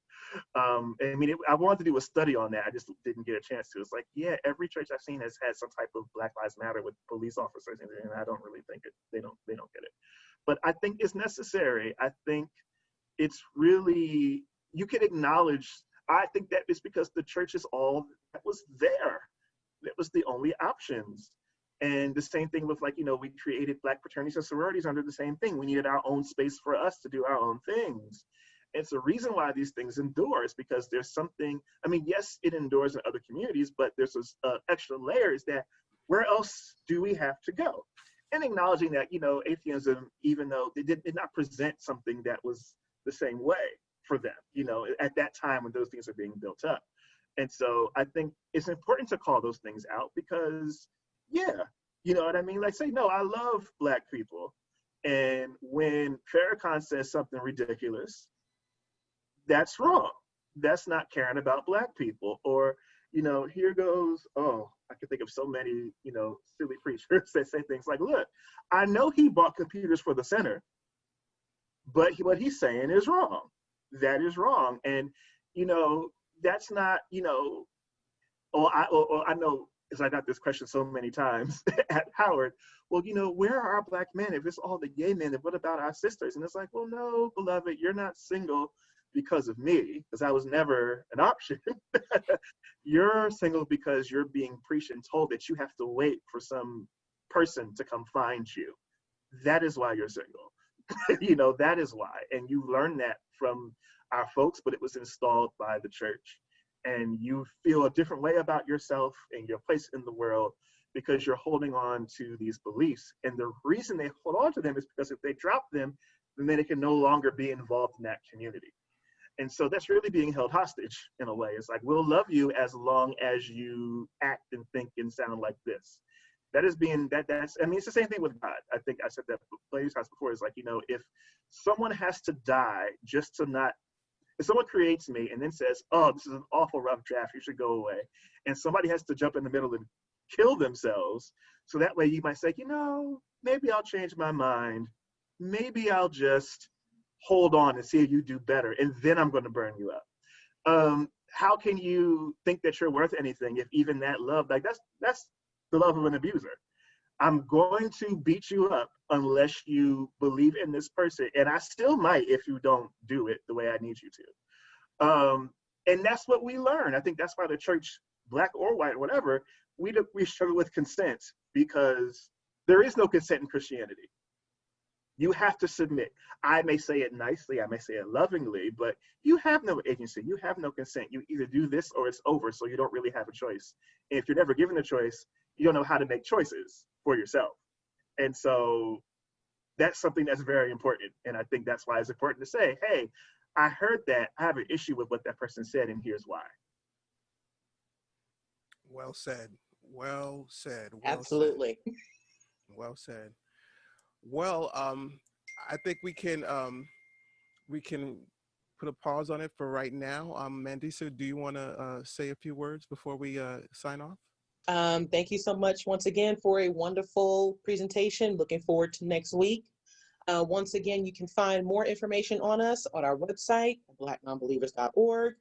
[SPEAKER 3] I wanted to do a study on that. I just didn't get a chance to. It's like, yeah, every church I've seen has had some type of Black Lives Matter with police officers in it, and I don't really think they don't get it. But I think it's necessary. I think it's really, you can acknowledge, I think that it's because the church is all that was there. That was the only options. And the same thing with we created Black fraternities and sororities under the same thing. We needed our own space for us to do our own things. It's the reason why these things endure is because there's something, yes, it endures in other communities, but there's this extra layers that where else do we have to go? And acknowledging that, atheism, even though they did not present something that was the same way for them, at that time when those things are being built up. And so I think it's important to call those things out because, yeah, you know what I mean? Like, say, no, I love Black people. And when Farrakhan says something ridiculous, that's wrong. That's not caring about Black people. Or, here goes, I can think of so many, silly preachers that say things like, look, I know he bought computers for the center, but what he's saying is wrong. That is wrong. And, that's not, I know, because I got this question so many times at Howard, well, where are our Black men? If it's all the gay men, then what about our sisters? And it's like, well, no, beloved, you're not single because of me, because I was never an option. You're single because you're being preached and told that you have to wait for some person to come find you. That is why you're single. That is why. And you learn that from our folks, but it was installed by the church. And you feel a different way about yourself and your place in the world because you're holding on to these beliefs. And the reason they hold on to them is because if they drop them, then they can no longer be involved in that community. And so that's really being held hostage in a way. It's like, we'll love you as long as you act and think and sound like this. It's the same thing with God. I think I said that plenty of times before. It's like, if someone has to die just to not, if someone creates me and then says, oh, this is an awful rough draft, you should go away, and somebody has to jump in the middle and kill themselves, so that way you might say, maybe I'll change my mind. Maybe I'll just hold on and see if you do better, and then I'm going to burn you up. How can you think that you're worth anything if even that love, like that's the love of an abuser? I'm going to beat you up unless you believe in this person. And I still might if you don't do it the way I need you to. And that's what we learn. I think that's why the church, Black or white, whatever, we struggle with consent, because there is no consent in Christianity. You have to submit. I may say it nicely, I may say it lovingly, but you have no agency. You have no consent. You either do this or it's over, so you don't really have a choice. And if you're never given a choice, you don't know how to make choices for yourself. And so that's something that's very important. And I think that's why it's important to say, hey, I heard that. I have an issue with what that person said, and here's why.
[SPEAKER 2] Well said. Well said. Well
[SPEAKER 1] Absolutely.
[SPEAKER 2] Said. Well said. Well, I think we can put a pause on it for right now. Mandisa, do you want to say a few words before we sign off?
[SPEAKER 1] Thank you so much once again for a wonderful presentation. Looking forward to next week. Once again, you can find more information on us on our website, blacknonbelievers.org.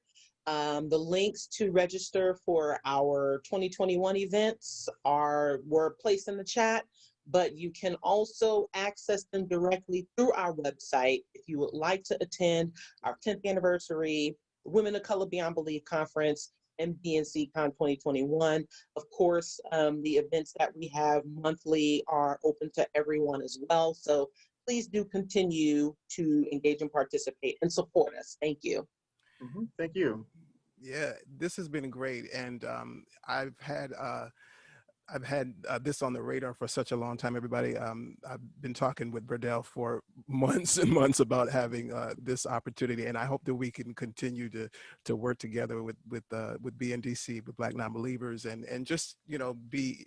[SPEAKER 1] The links to register for our 2021 events were placed in the chat, but you can also access them directly through our website if you would like to attend our 10th anniversary Women of Color Beyond Belief Conference and BNCCon 2021. Of course, the events that we have monthly are open to everyone as well. So please do continue to engage and participate and support us. Thank you.
[SPEAKER 3] Mm-hmm. Thank you.
[SPEAKER 2] Yeah, this has been great. And I've had this on the radar for such a long time, everybody. I've been talking with Verdell for months and months about having this opportunity, and I hope that we can continue to work together with BNDC, with Black Nonbelievers, and just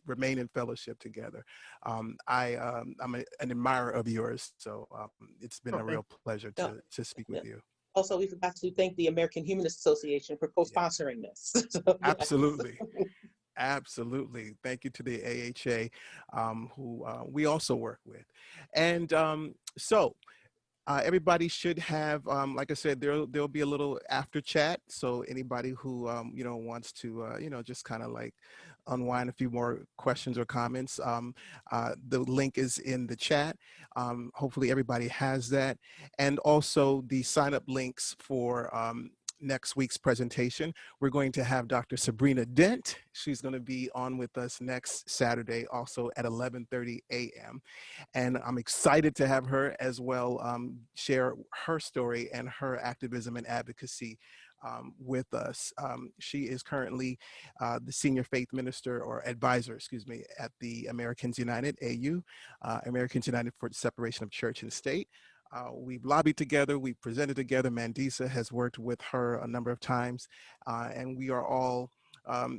[SPEAKER 2] remain in fellowship together. I'm an admirer of yours, so it's been a real pleasure to speak with you.
[SPEAKER 1] Also, we forgot to thank the American Humanist Association for co-sponsoring this. So, yes.
[SPEAKER 2] Absolutely. Absolutely. Thank you to the AHA, who we also work with. And so everybody should have, like I said, there'll be a little after chat. So anybody who, wants to, just kind of like unwind a few more questions or comments, the link is in the chat. Hopefully everybody has that. And also the sign up links for next week's presentation. We're going to have Dr. Sabrina Dent. She's going to be on with us next Saturday, also at 11:30 a.m. And I'm excited to have her as well share her story and her activism and advocacy with us. She is currently the senior faith minister or advisor, at the Americans United, AU, Americans United for the Separation of Church and State. We've lobbied together, we've presented together. Mandisa has worked with her a number of times, and we are all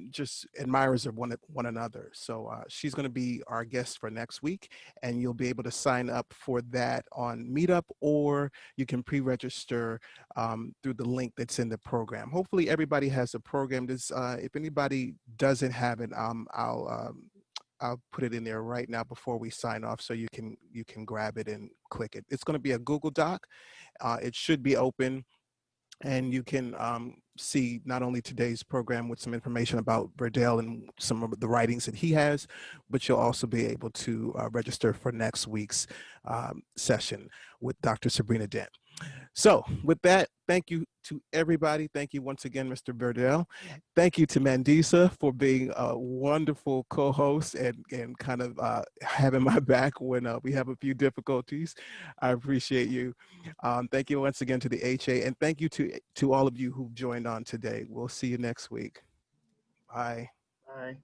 [SPEAKER 2] just admirers of one another. So she's going to be our guest for next week, and you'll be able to sign up for that on Meetup, or you can pre-register through the link that's in the program. Hopefully everybody has a program. If anybody doesn't have it, I'll put it in there right now before we sign off, so you can grab it and click it. It's going to be a Google Doc. It should be open, and you can see not only today's program with some information about Verdell and some of the writings that he has, but you'll also be able to register for next week's session with Dr. Sabrina Dent. So with that, thank you to everybody. Thank you once again, Mr. Verdell. Thank you to Mandisa for being a wonderful co-host and kind of having my back when we have a few difficulties. I appreciate you. Thank you once again to the HA, and thank you to all of you who joined on today. We'll see you next week. Bye.
[SPEAKER 3] Bye.